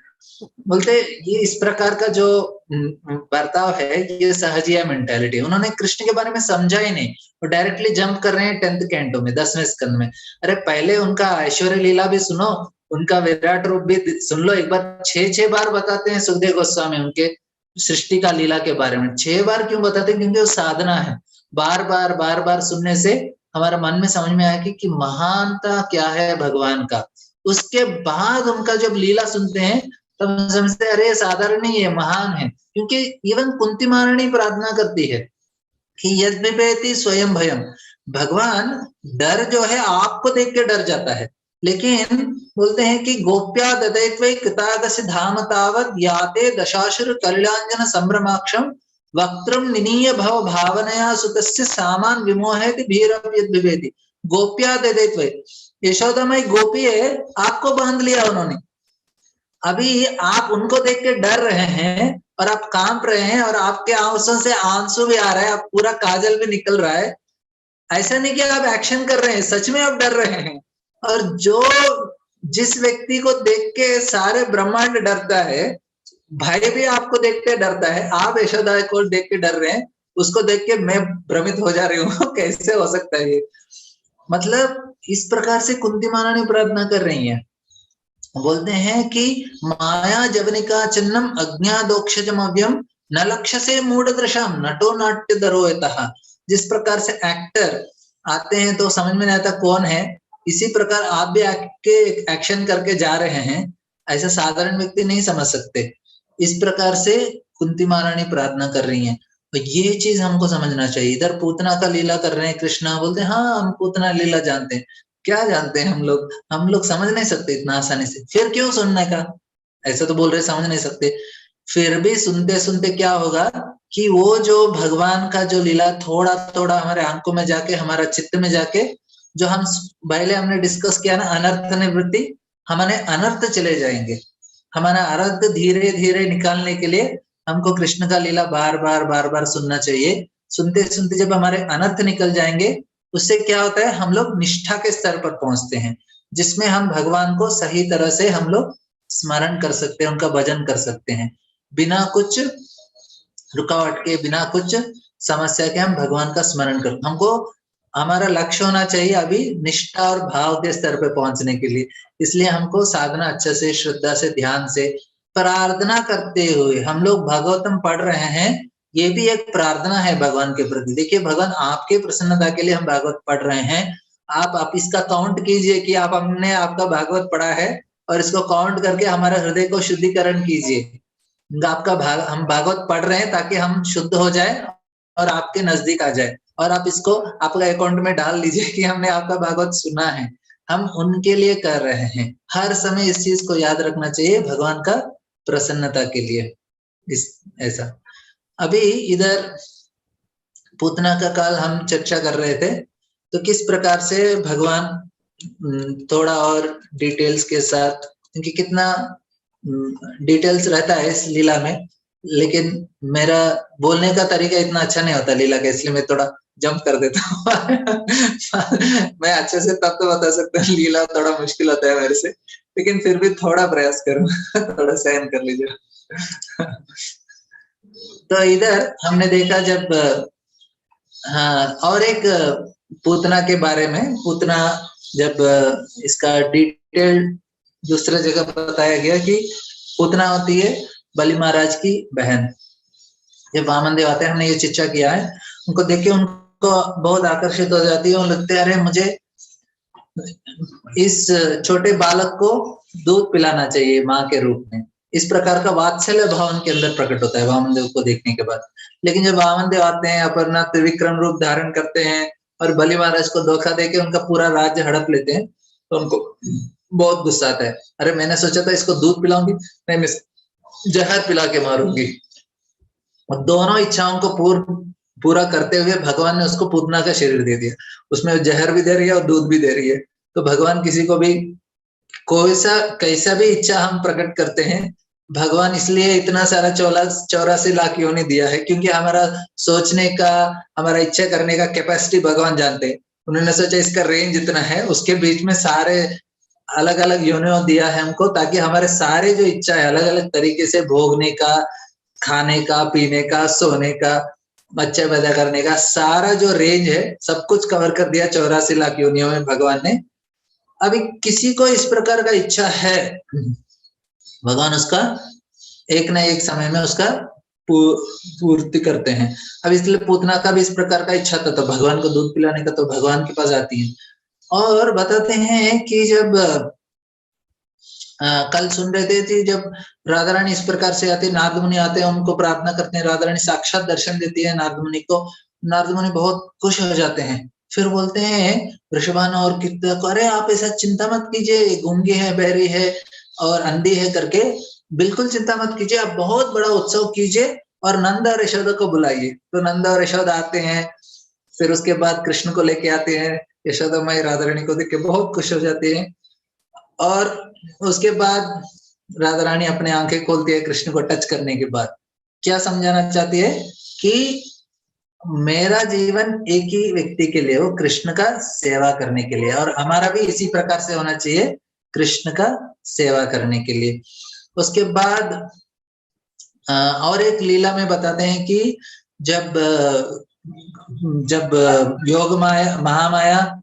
बोलते ये इस प्रकार का जो बर्ताव है ये सहजिया मेंटेलिटी। उन्होंने कृष्ण के बारे में समझा ही नहीं, वो डायरेक्टली जंप कर रहे हैं 10th कैंटो में, 10वें स्कंद में। अरे पहले उनका ऐश्वर्य लीला भी सुनो, उनका विराट रूप भी सुन लो एक बार। 6 बार बताते हैं सुखदेव गोस्वामी उनके सृष्टि का लीला के बारे में। 6 बार क्यों बताते हैं? क्योंकि वो साधना है, बार बार सुनने से हमारा मन में समझ में आया कि महानता क्या है भगवान का। उसके बाद उनका जब लीला सुनते हैं तब समझते अरे साधारण नहीं है, महान है। क्योंकि इवन कुंती महारानी प्रार्थना करती है कि यद विपेति स्वयं भयम, भगवान डर जो है आपको देख के डर जाता है, लेकिन बोलते हैं कि गोप्या ददैत्वै कृतागस्य धाम तावत् याते दशाशुर कल्याणजन संभ्रमाक्षम वक्त्रम निनीय भव भावनया सुतस्य सामान विमोहयति भीरप यद विपेति। गोप्या ददैत्वै, यशोदामयी गोपी है, आपको बांध लिया उन्होंने। अभी आप उनको देख के डर रहे हैं और आप कांप रहे हैं और आपके आंसुओं से आंसू भी आ रहा है, आप पूरा काजल भी निकल रहा है। ऐसा नहीं कि आप एक्शन कर रहे हैं, सच में आप डर रहे हैं। और जो जिस व्यक्ति को देख के सारे ब्रह्मांड डरता है, भाई भी आपको देख के डरता है, आप यशोदा को देख के डर रहे हैं, उसको देख के मैं भ्रमित हो जा रही हूँ। कैसे हो सकता है ये? मतलब इस प्रकार से कुंती महारानी प्रार्थना कर रही है। बोलते हैं कि माया जवनिका चिन्नम अज्ञादोक्षजमव्यम न लक्ष्य से मूढ़ दृशम नटो नाट्य दरोयतः। जिस प्रकार से एक्टर आते हैं तो समझ में नहीं आता कौन है, इसी प्रकार आप भी एक्शन करके जा रहे हैं, ऐसा साधारण व्यक्ति नहीं समझ सकते। इस प्रकार से कुंती महारानी प्रार्थना कर रही हैं, तो ये चीज हमको समझना चाहिए। इधर पूतना का लीला कर रहे हैं कृष्णा, बोलते हैं हाँ हम पूतना लीला जानते हैं। क्या जानते हैं हम लोग समझ नहीं सकते इतना आसानी से, फिर क्यों सुनने का? ऐसा तो बोल रहे समझ नहीं सकते। फिर भी सुनते सुनते क्या होगा कि वो जो भगवान का जो लीला थोड़ा थोड़ा हमारे आंखों में जाके, हमारा चित्त में जाके, जो हम पहले हमने डिस्कस किया ना, अनर्थ निवृत्ति, हमारे अनर्थ चले जाएंगे। हमारा अनर्थ धीरे धीरे निकालने के लिए हमको कृष्ण का लीला बार बार सुनना चाहिए। सुनते सुनते जब हमारे अनर्थ निकल जाएंगे, उससे क्या होता है, हम लोग निष्ठा के स्तर पर पहुंचते हैं, जिसमें हम भगवान को सही तरह से हम लोग स्मरण कर सकते हैं, उनका भजन कर सकते हैं, बिना कुछ रुकावट के, बिना कुछ समस्या के हम भगवान का स्मरण कर। हमको हमारा लक्ष्य होना चाहिए अभी निष्ठा और भाव के स्तर पे पहुंचने के लिए। इसलिए हमको साधना अच्छे से, श्रद्धा से, ध्यान से, प्रार्थना करते हुए हम लोग भागवतम पढ़ रहे हैं, ये भी एक प्रार्थना है भगवान के प्रति। देखिए, भगवान आपके प्रसन्नता के लिए हम भागवत पढ़ रहे हैं। आप इसका काउंट कीजिए कि हमने आपका भागवत पढ़ा है, और इसको काउंट करके हमारे हृदय को शुद्धिकरण कीजिए। हम भागवत पढ़ रहे हैं ताकि हम शुद्ध हो जाए और आपके नजदीक आ जाए, और आप इसको आपका अकाउंट में डाल लीजिए कि हमने आपका भागवत सुना है। हम उनके लिए कर रहे हैं। हर समय इस चीज को याद रखना चाहिए, भगवान का प्रसन्नता के लिए। ऐसा अभी इधर पूतना का काल हम चर्चा कर रहे थे, तो किस प्रकार से भगवान थोड़ा और डिटेल्स के साथ, क्योंकि कितना डिटेल्स रहता है इस लीला में, लेकिन मेरा बोलने का तरीका इतना अच्छा नहीं होता लीला का, इसलिए मैं थोड़ा जंप कर देता हूँ। मैं अच्छे से तब तो बता सकता हूँ, लीला थोड़ा मुश्किल होता है मेरे से, लेकिन फिर भी थोड़ा प्रयास करूंगा। थोड़ा सहन कर लीजिए। तो इधर हमने देखा जब और एक पूतना के बारे में, पूतना जब इसका डिटेल दूसरा जगह बताया गया कि पूतना होती है बलि महाराज की बहन। जब वामन देव आते हैं, हमने ये चर्चा किया है, उनको देख के उनको बहुत आकर्षित हो जाती है, और लगते हैं अरे मुझे इस छोटे बालक को दूध पिलाना चाहिए माँ के रूप में। इस प्रकार का वात्सल्य भाव उनके अंदर प्रकट होता है वामन देव को देखने के बाद। लेकिन जब वामन देव आते हैं, अपर्णा त्रिविक्रम रूप धारण करते हैं और बलि महाराज को धोखा देके उनका पूरा राज्य हड़प लेते हैं, तो उनको बहुत गुस्सा आता है। अरे मैंने सोचा था इसको दूध पिलाऊंगी, नहीं मैं जहर पिला के मारूंगी। और दोनों इच्छाओं को पूरा करते हुए भगवान ने उसको पूतना का शरीर दे दिया। उसमें जहर भी दे रही है और दूध भी दे रही है। तो भगवान किसी को भी कैसा भी इच्छा हम प्रकट करते हैं, भगवान इसलिए इतना सारा 84 लाख योनि दिया है, क्योंकि हमारा सोचने का, हमारा इच्छा करने का कैपेसिटी भगवान जानते हैं। उन्होंने सोचा इसका रेंज इतना है, उसके बीच में सारे अलग अलग योनियों दिया है हमको, ताकि हमारे सारे जो इच्छा है अलग अलग तरीके से भोगने का, खाने का, पीने का, सोने का, बच्चे पैदा करने का, सारा जो रेंज है सब कुछ कवर कर दिया 84 लाख योनियों में भगवान ने। अभी किसी को इस प्रकार का इच्छा है, भगवान उसका एक न एक समय में उसका पूर्ति करते हैं। अब इसलिए पूतना का भी इस प्रकार का इच्छा था, तो भगवान को दूध पिलाने का, तो भगवान के पास आती है और बताते हैं कि जब कल सुन रहे थे कि जब राधा रानी इस प्रकार से आती है, नारद मुनि आते हैं, उनको प्रार्थना करते हैं, राधा रानी साक्षात दर्शन देती है नारद मुनि को। नारद मुनि बहुत खुश हो जाते हैं, फिर बोलते हैं वृषभान और कीर्तिदा को, अरे आप ऐसा चिंता मत कीजिए, गूंगी है, बहरी है और अंधी है करके बिल्कुल चिंता मत कीजिए, आप बहुत बड़ा उत्सव कीजिए और नंद और यशोदा को बुलाइए। तो नंद और यशोदा आते हैं, फिर उसके बाद कृष्ण को लेके आते हैं। यशोदा माई राधा रानी को देख के बहुत खुश हो जाती है, और उसके बाद राधा रानी अपने आंखें खोलती है कृष्ण को टच करने के बाद। क्या समझाना चाहती है कि मेरा जीवन एक ही व्यक्ति के लिए हो, कृष्ण का सेवा करने के लिए, और हमारा भी इसी प्रकार से होना चाहिए, कृष्ण का सेवा करने के लिए। उसके बाद और एक लीला में बताते हैं कि जब योग माया, महामाया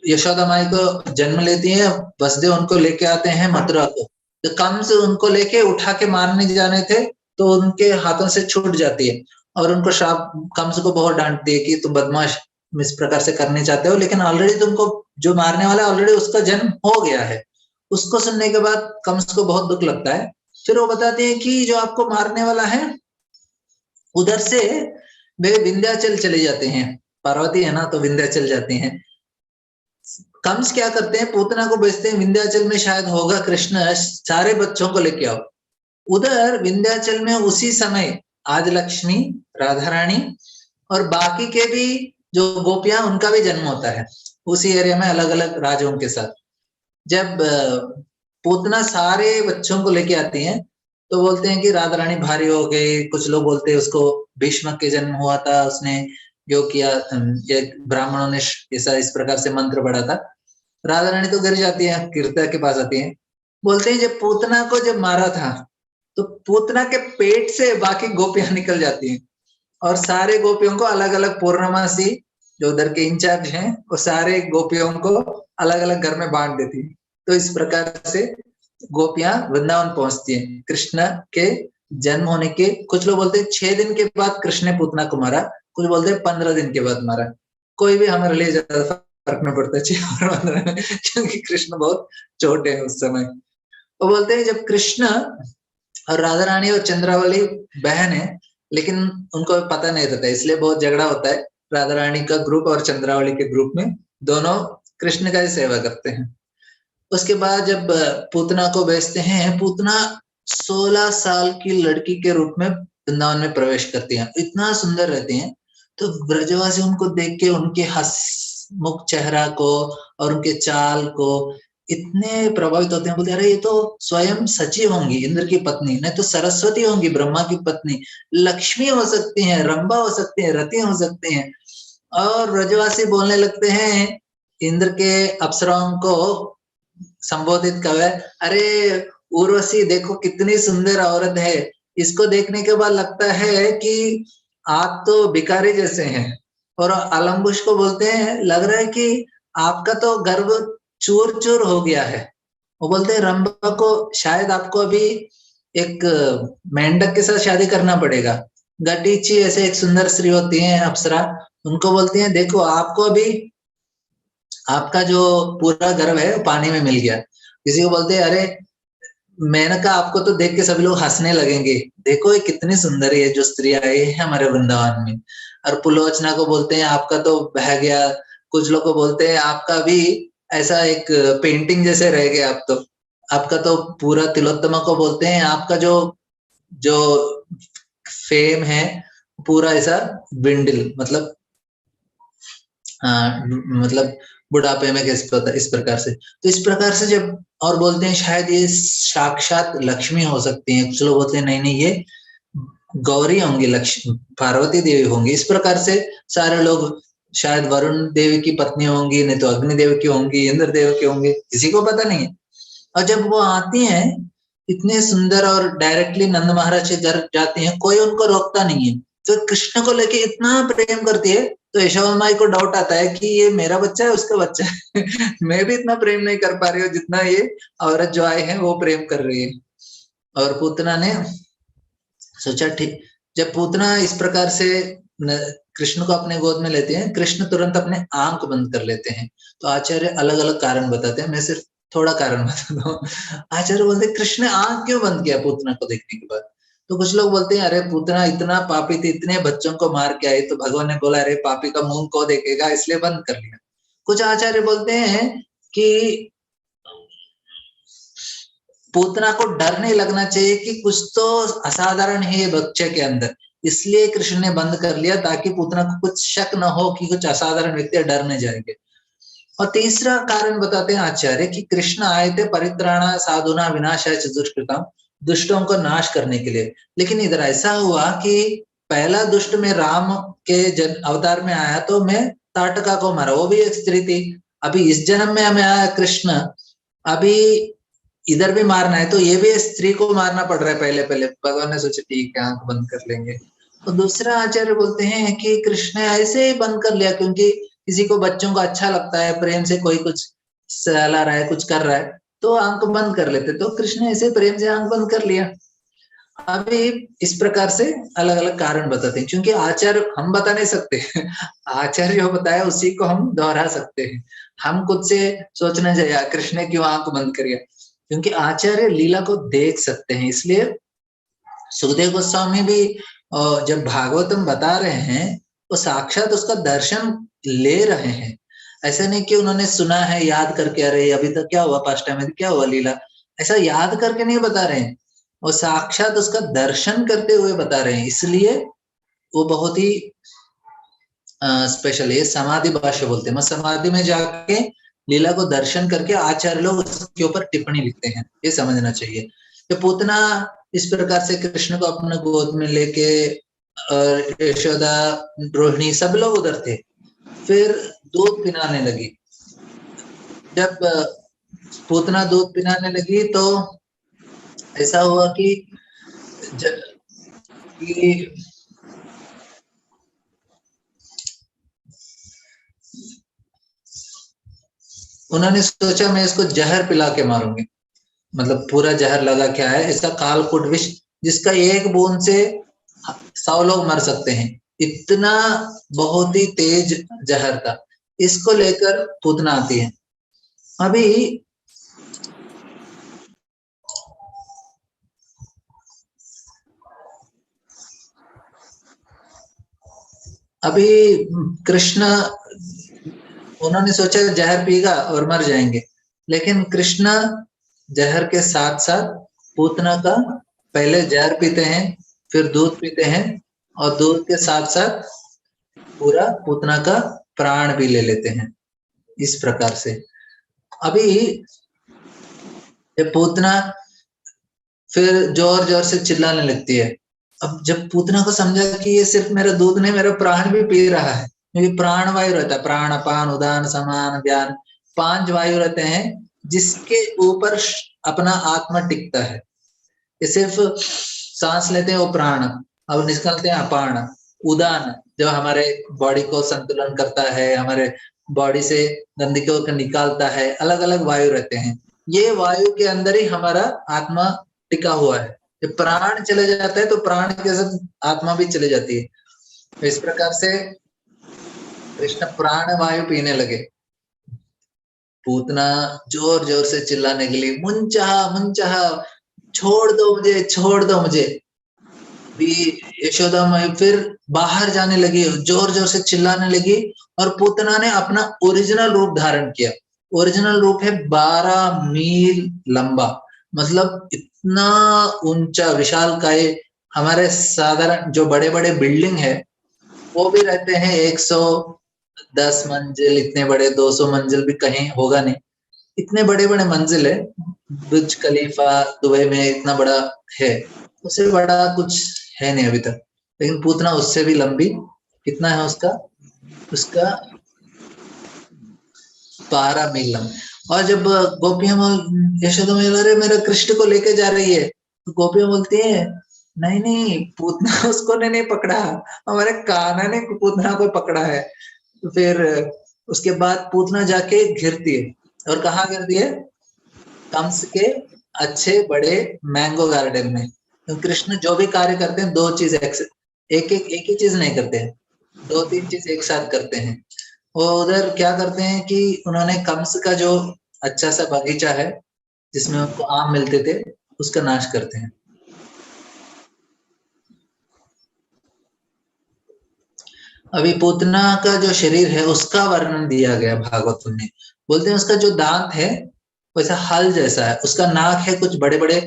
यशोदा माई को जन्म लेती है, वसुदेव उनको लेके आते हैं मथुरा को, तो कंस उनको लेके उठा के मारने जाने थे, तो उनके हाथों से छूट जाती है और उनको श्राप, कंस को बहुत डांटती है कि तुम बदमाश इस प्रकार से करने चाहते हो, लेकिन ऑलरेडी तुमको जो मारने वाला ऑलरेडी उसका जन्म हो गया है। उसको सुनने के बाद कंस को बहुत दुख लगता है। फिर वो बताते हैं कि जो आपको मारने वाला है उधर से वे विंध्याचल चले जाते हैं, पार्वती है ना तो विंध्याचल जाते हैं। कंस क्या करते हैं, पूतना को भेजते हैं विंध्याचल में शायद होगा कृष्ण, सारे बच्चों को लेके आओ। उधर विंध्याचल में उसी समय आज लक्ष्मी, राधा रानी और बाकी के भी जो गोपियां, उनका भी जन्म होता है उसी एरिया में अलग अलग राजाओं के साथ। जब पूतना सारे बच्चों को लेके आती हैं तो बोलते हैं कि राधा रानी भारी हो गई। कुछ लोग बोलते हैं उसको भीष्म के जन्म हुआ था, उसने जो किया, ब्राह्मणों ने ऐसा इस प्रकार से मंत्र पढ़ा था। राधा रानी तो गिर जाती है, कीर्ता के पास आती है, बोलते हैं जब पूतना को जब मारा था तो पूतना के पेट से बाकी गोपियां निकल जाती हैं और सारे गोपियों को अलग अलग पूर्णमासी जो उधर के इंचार्ज हैं वो सारे गोपियों को अलग अलग घर में बांट देती है। तो इस प्रकार से गोपियां वृंदावन पहुंचती हैं। कृष्ण के जन्म होने के कुछ लोग बोलते हैं 6 दिन के बाद कृष्ण ने पूतना को मारा, कुछ बोलते हैं 15 दिन के बाद मारा। कोई भी हमारे लिए ज्यादा फर्क नहीं पड़ता 6 और 15 में, क्योंकि कृष्ण बहुत छोटे हैं उस समय। वो बोलते हैं जब कृष्ण और राधा रानी और चंद्रावली बहन है, लेकिन उनको पता नहीं रहता, इसलिए बहुत झगड़ा होता है। राधा रानी का ग्रुप और चंद्रावली के ग्रुप में दोनों कृष्ण का ही सेवा करते हैं। उसके बाद जब पूतना को बेचते हैं, पूतना 16 साल की लड़की के रूप में वृंदावन में प्रवेश करती हैं। इतना सुंदर रहती हैं, तो ब्रजवासी उनको देख के उनके हंसमुख चेहरा को और उनके चाल को इतने प्रभावित होते हैं, बोलते अरे ये तो स्वयं सची होंगी, इंद्र की पत्नी, नहीं तो सरस्वती होंगी, ब्रह्मा की पत्नी, लक्ष्मी हो सकती हैं, रंभा हो सकती हैं, रति हो सकती हैं। और ब्रजवासी बोलने लगते हैं इंद्र के अप्सराओं को संबोधित कर, अरे उर्वशी देखो कितनी सुंदर औरत है, इसको देखने के बाद लगता है कि आप तो भिखारी जैसे हैं। और अलम्बुश को बोलते हैं लग रहा है कि आपका तो गर्भ चूर चूर हो गया है। वो बोलते हैं रंभा को शायद आपको अभी एक मेंढक के साथ शादी करना पड़ेगा। गटीची ऐसे एक सुंदर स्त्री होती है अप्सरा, उनको बोलती हैं देखो आपको अभी आपका जो पूरा गर्भ है वो पानी में मिल गया। किसी को बोलते हैं अरे मेनका आपको तो देख के सभी लोग हंसने लगेंगे, देखो ये कितनी सुंदर है जो स्त्री आई है हमारे वृंदावन में। और पुलोचना को बोलते हैं आपका तो बह गया। कुछ लोग को बोलते हैं आपका भी ऐसा एक पेंटिंग जैसे रह गया, आप तो आपका तो पूरा। तिलोत्तमा को बोलते हैं आपका जो जो फेम है पूरा ऐसा बिंडल, मतलब मतलब बुढ़ापे में कैसे होता है, इस प्रकार से। तो इस प्रकार से जब और बोलते हैं शायद ये साक्षात लक्ष्मी हो सकती हैं, कुछ लोग बोलते हैं नहीं नहीं ये गौरी होंगी, लक्ष्मी पार्वती देवी होंगी। इस प्रकार से सारे लोग शायद वरुण देवी की पत्नी होंगी, नहीं तो अग्निदेव की होंगी, इंद्र देव की होंगी, किसी को पता नहीं है। और जब वो आती हैं इतने सुंदर और डायरेक्टली नंद महाराज के घर जाती हैं, कोई उनको रोकता नहीं है। तो कृष्ण को लेके इतना प्रेम करती है, तो यशोदा माई को डाउट आता है कि ये मेरा बच्चा है उसका बच्चा है मैं भी इतना प्रेम नहीं कर पा रही हूँ जितना ये औरत जो आए हैं वो प्रेम कर रही है। और पूतना ने सोचा ठीक, जब पूतना इस प्रकार से कृष्ण को अपने गोद में लेते हैं, कृष्ण तुरंत अपने आंख बंद कर लेते हैं। तो आचार्य अलग अलग कारण बताते हैं, मैं सिर्फ थोड़ा कारण बताता हूँ। आचार्य बोलते कृष्ण ने आंख क्यों बंद किया पूतना को देखने के बाद? तो कुछ लोग बोलते हैं अरे पूतना इतना पापी थी, इतने बच्चों को मार के आई, तो भगवान ने बोला अरे पापी का मुंह को देखेगा, इसलिए बंद कर लिया। कुछ आचार्य बोलते हैं कि पूतना को डर नहीं लगना चाहिए कि कुछ तो असाधारण है बच्चे के अंदर, इसलिए कृष्ण ने बंद कर लिया ताकि पूतना को कुछ शक न हो कि कुछ असाधारण व्यक्ति डर नहीं जाएंगे। और तीसरा कारण बताते हैं आचार्य कि कृष्ण आए थे परित्राणा साधुना विनाशाय च दुष्कृताम, दुष्टों को नाश करने के लिए। लेकिन इधर ऐसा हुआ कि पहला दुष्ट में राम के अवतार में आया तो मैं ताटका को मारा, वो भी एक स्त्री थी। अभी इस जन्म में हमें आया कृष्ण, अभी इधर भी मारना है तो ये भी स्त्री को मारना पड़ रहा है। पहले पहले भगवान ने सोचा ठीक है आंख बंद कर लेंगे। तो दूसरा आचार्य बोलते हैं कि कृष्ण ने ऐसे ही बंद कर लिया क्योंकि किसी को बच्चों को अच्छा लगता है, प्रेम से कोई कुछ सहला रहा है, कुछ कर रहा है तो आंख बंद कर लेते, तो कृष्ण ने ऐसे प्रेम से आंख बंद कर लिया। अभी इस प्रकार से अलग अलग कारण बताते हैं, क्योंकि आचार्य हम बता नहीं सकते आचार्य जो बताया उसी को हम दोहरा सकते हैं। हम खुद से सोचना चाहिए कृष्ण ने क्यों आंख बंद करिए, क्योंकि आचार्य लीला को देख सकते हैं। इसलिए सुखदेव गोस्वामी भी जब भागवतम बता रहे हैं वो साक्षात उसका दर्शन ले रहे हैं। ऐसा नहीं कि उन्होंने सुना है याद करके अरे अभी तक क्या हुआ, पास्ट टाइम में क्या हुआ लीला, ऐसा याद करके नहीं बता रहे हैं। और साक्षात उसका दर्शन करते हुए बता रहे हैं, इसलिए वो बहुत ही स्पेशल है। ये समाधि भाष्य बोलते हैं। मैं समाधि में जाके लीला को दर्शन करके आचार्य लोग उसके ऊपर टिप्पणी लिखते हैं, ये समझना चाहिए। तो पूतना इस प्रकार से कृष्ण को अपने गोद में लेके और यशोदा रोहिणी सब लोग उधर थे। फिर दूध पिलाने लगी। जब पूतना दूध पिलाने लगी तो ऐसा हुआ कि उन्होंने सोचा मैं इसको जहर पिला के मारूंगी, मतलब पूरा जहर लगा क्या है, इसका कालकूट विष जिसका एक बूंद से 100 लोग मर सकते हैं, इतना बहुत ही तेज जहर था। इसको लेकर पूतना आती है। अभी कृष्ण, उन्होंने सोचा जहर पीगा और मर जाएंगे, लेकिन कृष्ण जहर के साथ साथ पूतना का पहले जहर पीते हैं, फिर दूध पीते हैं, और दूध के साथ साथ पूरा पूतना का प्राण भी ले लेते हैं। इस प्रकार से अभी ये पूतना फिर जोर जोर से चिल्लाने लगती है। अब जब पूतना को समझा कि ये सिर्फ मेरा दूध नहीं, मेरा प्राण भी पी रहा है, क्योंकि प्राण वायु रहता है, प्राण अपान उदान समान ज्ञान, 5 वायु रहते हैं जिसके ऊपर अपना आत्मा टिकता है। ये सिर्फ सांस लेते हैं वो प्राण, अब निकलते हैं अपान उदान, जो हमारे बॉडी को संतुलन करता है, हमारे बॉडी से गंदगी को निकालता है, अलग अलग वायु रहते हैं। ये वायु के अंदर ही हमारा आत्मा टिका हुआ है। जब प्राण चले जाता है तो प्राण के साथ आत्मा भी चले जाती है। तो इस प्रकार से कृष्ण प्राण वायु पीने लगे। पूतना जोर जोर से चिल्लाने के लिए मुंचाहा मुंचाहा, छोड़ दो मुझे, छोड़ दो मुझे। भी यशोदा माई फिर बाहर जाने लगी, जोर जोर से चिल्लाने लगी, और पूतना ने अपना ओरिजिनल रूप धारण किया। ओरिजिनल रूप है 12 मील लंबा, मतलब इतना ऊंचा विशालकाय। हमारे साधारण जो बड़े बड़े बिल्डिंग है वो भी रहते हैं 110 मंजिल, इतने बड़े 200 मंजिल भी कहीं होगा नहीं, इतने बड़े बड़े मंजिल है। बुर्ज खलीफा दुबई में इतना बड़ा है, उससे बड़ा कुछ है नहीं अभी तक। लेकिन पूतना उससे भी लंबी, कितना है उसका 12 मील लंबा। और जब गोपियां यशोदा मैया अरे मेरे कृष्ण को लेके जा रही है, तो गोपियां बोलती है नहीं नहीं, पूतना उसको ने नहीं पकड़ा, हमारे कान्हा ने पूतना को पकड़ा है। तो फिर उसके बाद पूतना जाके घिरती है, और कहाँ गिरती है? कंस के अच्छे बड़े मैंगो गार्डन में। तो कृष्ण जो भी कार्य करते हैं 2 चीज एक ही चीज नहीं करते हैं, 2-3 चीज एक साथ करते हैं। वो उधर क्या करते हैं कि उन्होंने कंस का जो अच्छा सा बगीचा है जिसमें उनको आम मिलते थे, उसका नाश करते हैं। अभी पूतना का जो शरीर है उसका वर्णन दिया गया भागवत में। बोलते हैं उसका जो दांत है वैसा हल जैसा है, उसका नाक है कुछ बड़े बड़े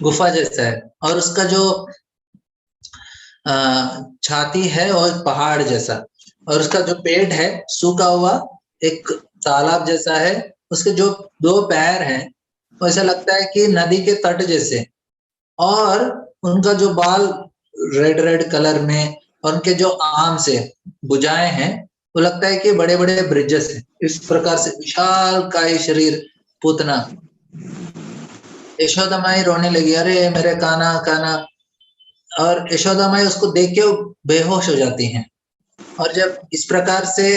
गुफा जैसा है, और उसका जो छाती है और पहाड़ जैसा, और उसका जो पेट है सूखा हुआ एक तालाब जैसा है। उसके जो 2 पैर हैं वैसा लगता है कि नदी के तट जैसे, और उनका जो बाल रेड रेड कलर में, और उनके जो आर्म से भुजाएं हैं वो लगता है कि बड़े बड़े ब्रिजेस हैं। इस प्रकार से विशाल काय शरीर पूतना। यशोदा माई रोने लगी, अरे मेरे काना काना, और यशोदा माई उसको देख के बेहोश हो जाती हैं। और जब इस प्रकार से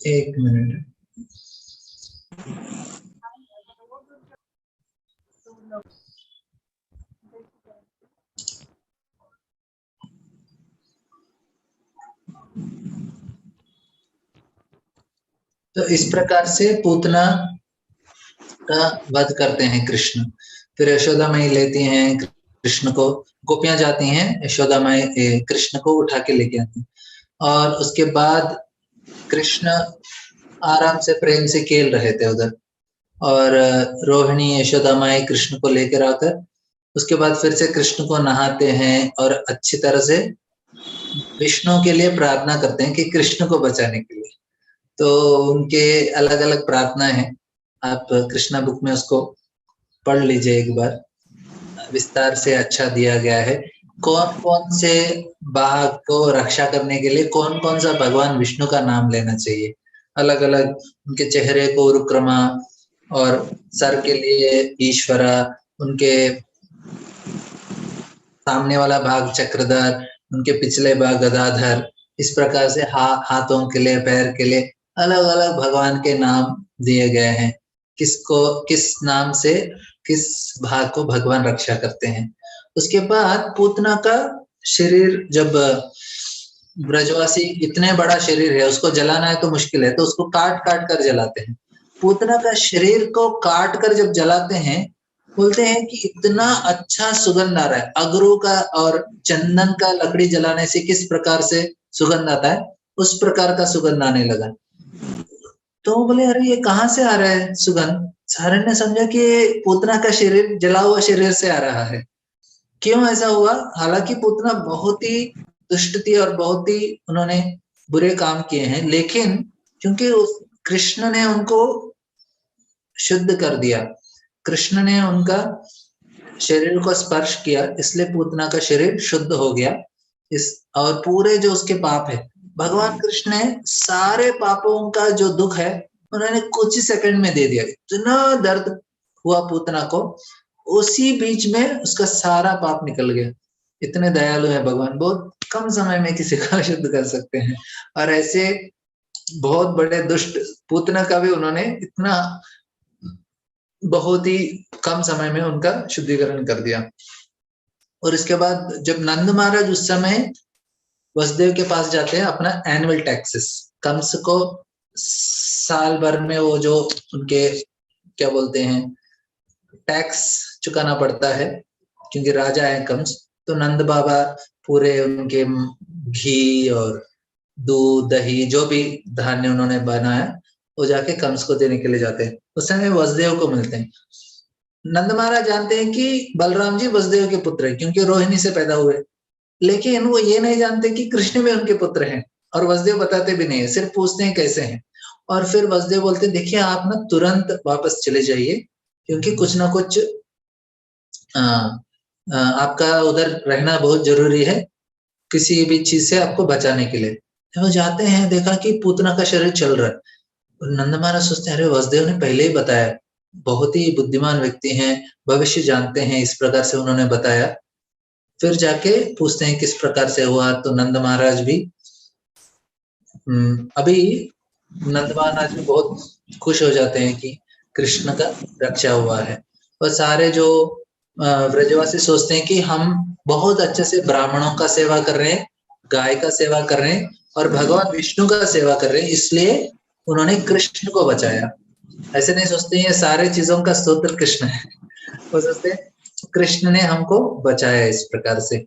एक मिनट, तो इस प्रकार से पूतना का वध करते हैं कृष्ण। फिर यशोदा माई लेती हैं कृष्ण को, गोपियां जाती हैं, यशोदा माई कृष्ण को उठा के लेके आती हैं, और उसके बाद कृष्ण आराम से प्रेम से खेल रहे थे उधर, और रोहिणी यशोदा माई कृष्ण को लेकर आकर उसके बाद फिर से कृष्ण को नहाते हैं और अच्छी तरह से विष्णु के लिए प्रार्थना करते हैं कि कृष्ण को बचाने के लिए। तो उनके अलग अलग प्रार्थना है, आप कृष्णा बुक में उसको पढ़ लीजिए एक बार, विस्तार से अच्छा दिया गया है। कौन कौन से बाघ को रक्षा करने के लिए कौन कौन सा भगवान विष्णु का नाम लेना चाहिए, अलग अलग उनके चेहरे को रुक्रमा, और सर के लिए ईश्वरा, उनके सामने वाला भाग चक्रधर, उनके पिछले भाग गदाधर, इस प्रकार से हाथों के लिए, पैर के लिए अलग अलग भगवान के नाम दिए गए हैं, किसको किस नाम से किस भाग को भगवान रक्षा करते हैं। उसके बाद पूतना का शरीर, जब ब्रजवासी, इतने बड़ा शरीर है, उसको जलाना है तो मुश्किल है, तो उसको काट काट कर जलाते हैं। पूतना का शरीर को काट कर जब जलाते हैं, बोलते हैं कि इतना अच्छा सुगंध आ रहा है। अगरू का और चंदन का लकड़ी जलाने से किस प्रकार से सुगंध आता है, उस प्रकार का सुगंध आने लगा। तो बोले अरे ये कहाँ से आ रहा है सुगंध? सारे ने समझा कि पूतना का शरीर जला हुआ शरीर से आ रहा है। क्यों ऐसा हुआ? हालांकि पूतना बहुत ही दुष्ट थी और बहुत ही उन्होंने बुरे काम किए हैं, लेकिन क्योंकि कृष्ण ने उनको शुद्ध कर दिया, कृष्ण ने उनका शरीर को स्पर्श किया, इसलिए पूतना का शरीर शुद्ध हो गया। और पूरे जो उसके पाप है, भगवान कृष्ण ने सारे पापों का जो दुख है उन्होंने कुछ ही सेकंड में दे दिया। इतना दर्द हुआ पूतना को, उसी बीच में उसका सारा पाप निकल गया। इतने दयालु है भगवान, बहुत कम समय में किसी का शुद्ध कर सकते हैं। और ऐसे बहुत बड़े दुष्ट पूतना का भी उन्होंने इतना बहुत ही कम समय में उनका शुद्धिकरण कर दिया। और इसके बाद जब नंद महाराज उस समय वसुदेव के पास जाते हैं अपना एनुअल टैक्सेस, कंस को साल भर में वो जो उनके क्या बोलते हैं टैक्स चुकाना पड़ता है, क्योंकि राजा है कंस। तो नंद बाबा पूरे उनके घी और दूध दही जो भी धान्य उन्होंने बनाया वो जाके कंस को देने के लिए जाते हैं। उस समय वसुदेव को मिलते हैं। नंद महाराज जानते हैं कि बलराम जी वसुदेव के पुत्र है, क्योंकि रोहिणी से पैदा हुए, लेकिन वो ये नहीं जानते कि कृष्ण भी उनके पुत्र हैं, और वसुदेव बताते भी नहीं है, सिर्फ पूछते हैं कैसे हैं। और फिर वसुदेव बोलते हैं देखिए आप ना तुरंत वापस चले जाइए, क्योंकि कुछ ना कुछ आपका उधर रहना बहुत जरूरी है, किसी भी चीज से आपको बचाने के लिए। वो जाते हैं, देखा कि पूतना का शरीर चल रहा है। नंद महाराज सोचते हैं अरे वसुदेव ने पहले ही बताया, बहुत ही बुद्धिमान व्यक्ति हैं, भविष्य जानते हैं, इस प्रकार से उन्होंने बताया। फिर जाके पूछते हैं किस प्रकार से हुआ, तो नंद महाराज भी अभी नंद महाराज भी बहुत खुश हो जाते हैं कि कृष्ण का रक्षा हुआ है। और सारे जो ब्रजवासी सोचते हैं कि हम बहुत अच्छे से ब्राह्मणों का सेवा कर रहे हैं, गाय का सेवा कर रहे हैं और भगवान विष्णु का सेवा कर रहे हैं, इसलिए उन्होंने कृष्ण को बचाया। ऐसे नहीं सोचते ये सारे चीजों का स्रोत कृष्ण है, वो सोचते हैं कृष्ण ने हमको बचाया। इस प्रकार से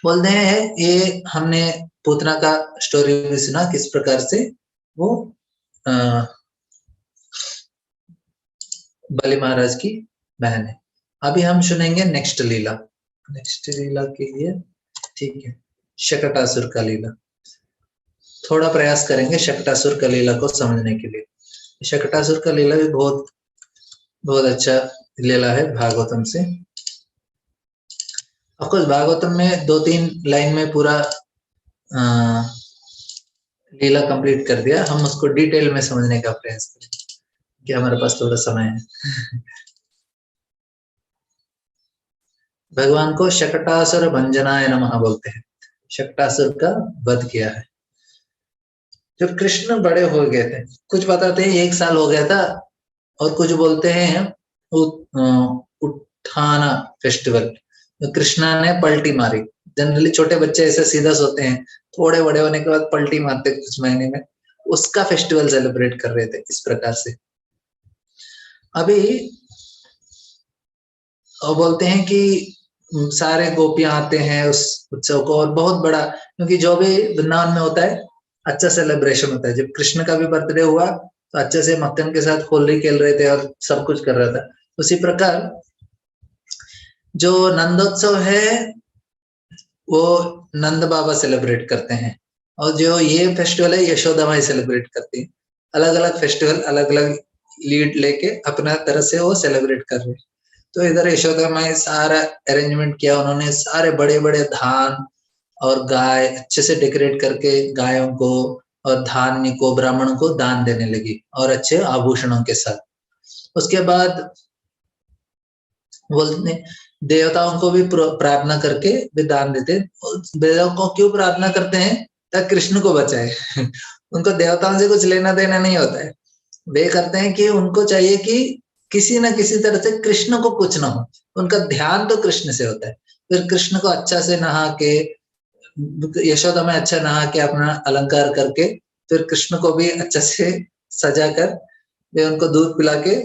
बोलते हैं ये हमने पूतना का स्टोरी भी सुना, किस प्रकार से वो बलि महाराज की बहन है। अभी हम सुनेंगे नेक्स्ट लीला के लिए, ठीक है, शकटासुर का लीला। थोड़ा प्रयास करेंगे शकटासुर का लीला को समझने के लिए। शकटासुर का लीला भी बहुत बहुत अच्छा लीला है भागवतम से। ऑफकोर्स भागवतम में 2-3 लाइन में पूरा लीला कंप्लीट कर दिया, हम उसको डिटेल में समझने का प्रयास करें कि हमारे पास थोड़ा समय है। भगवान को शकटासुर भंजनाय नमः बोलते हैं, शकटासुर का वध किया है। जब कृष्ण बड़े हो गए थे, कुछ बताते हैं 1 साल हो गया था और कुछ बोलते हैं उत्थाना फेस्टिवल, कृष्णा ने पलटी मारी। जनरली छोटे बच्चे ऐसे सीधा सोते हैं, थोड़े बड़े होने के बाद पलटी मारते कुछ महीने में, उसका फेस्टिवल सेलिब्रेट कर रहे थे इस प्रकार से। अभी वो बोलते हैं कि सारे गोपियां आते हैं उस उत्सव को, और बहुत बड़ा, क्योंकि जो भी वृंदावन में होता है अच्छा सेलिब्रेशन होता है। जब कृष्ण का भी बर्थडे हुआ तो अच्छे से मक्खन के साथ होली खेल रहे थे और सब कुछ कर रहा था। उसी प्रकार जो नंदोत्सव है वो नंद बाबा सेलिब्रेट करते हैं, और जो ये फेस्टिवल है यशोदा माई सेलिब्रेट करती है। अलग अलग फेस्टिवल अलग अलग लीड लेके अपना तरह से वो सेलिब्रेट कर रहे हैं। तो इधर यशोदा माई सारा अरेंजमेंट किया उन्होंने, सारे बड़े बड़े धान और गाय अच्छे से डेकोरेट करके गायों को और धान्य को ब्राह्मणों को दान देने लगी, और अच्छे आभूषणों के साथ। उसके बाद बोलते देवताओं को भी प्रार्थना करके वे दान देते। देवताओं को क्यों प्रार्थना करते हैं? ताकि कृष्ण को बचाए उनको देवताओं से कुछ लेना देना नहीं होता है। वे करते हैं कि उनको चाहिए कि किसी न किसी तरह से कृष्ण को कुछ ना हो, उनका ध्यान तो कृष्ण से होता है। फिर कृष्ण को अच्छा से नहा के, यशोदा में अच्छा नहा के अपना अलंकार करके, फिर कृष्ण को भी अच्छा से सजा कर वे उनको दूध पिला के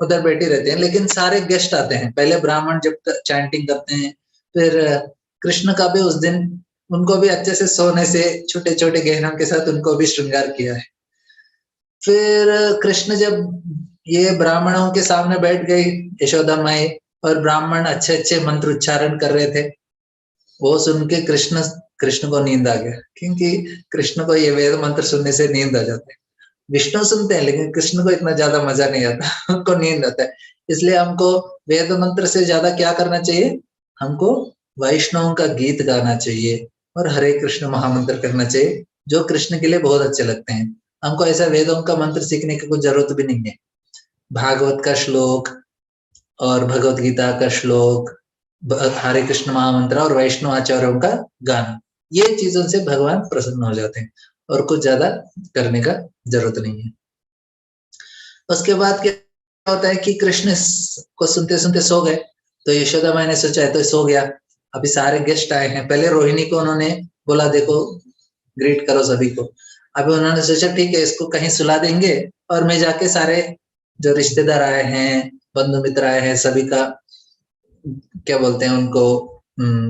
उधर बैठे रहते हैं। लेकिन सारे गेस्ट आते हैं, पहले ब्राह्मण जब चैंटिंग करते हैं, फिर कृष्ण का भी उस दिन उनको भी अच्छे से सोने से छोटे छोटे गहनों के साथ उनको भी श्रृंगार किया है। फिर कृष्ण जब ये ब्राह्मणों के सामने बैठ गई यशोदा माई, और ब्राह्मण अच्छे अच्छे मंत्र उच्चारण कर रहे थे, वो सुन के कृष्ण को नींद आ गया, क्योंकि कृष्ण को ये वेद मंत्र सुनने से नींद आ जाती है। विष्णु सुनते हैं लेकिन कृष्ण को इतना ज्यादा मजा नहीं आता उनको नींद आता है। इसलिए हमको वेद मंत्र से ज्यादा क्या करना चाहिए? हमको वैष्णवों का गीत गाना चाहिए और हरे कृष्ण महामंत्र करना चाहिए, जो कृष्ण के लिए बहुत अच्छे लगते हैं। हमको ऐसा वेदों का मंत्र सीखने की कुछ जरूरत भी नहीं है। भागवत का श्लोक और भगवत गीता का श्लोक, हरे कृष्ण महामंत्र और वैष्णव आचार्यों का गाना, ये चीजों से भगवान प्रसन्न हो जाते हैं और कुछ ज्यादा करने का जरूरत नहीं है। उसके बाद क्या होता है कि कृष्ण को सुनते सुनते सो गए, तो यशोदा माई ने सोचा है तो सो गया, अभी सारे गेस्ट आए हैं। पहले रोहिणी को उन्होंने बोला देखो ग्रीट करो सभी को। अभी उन्होंने सोचा ठीक है इसको कहीं सुला देंगे, और मैं जाके सारे जो रिश्तेदार आए हैं, बंधु मित्र आए हैं, सभी का क्या बोलते हैं उनको,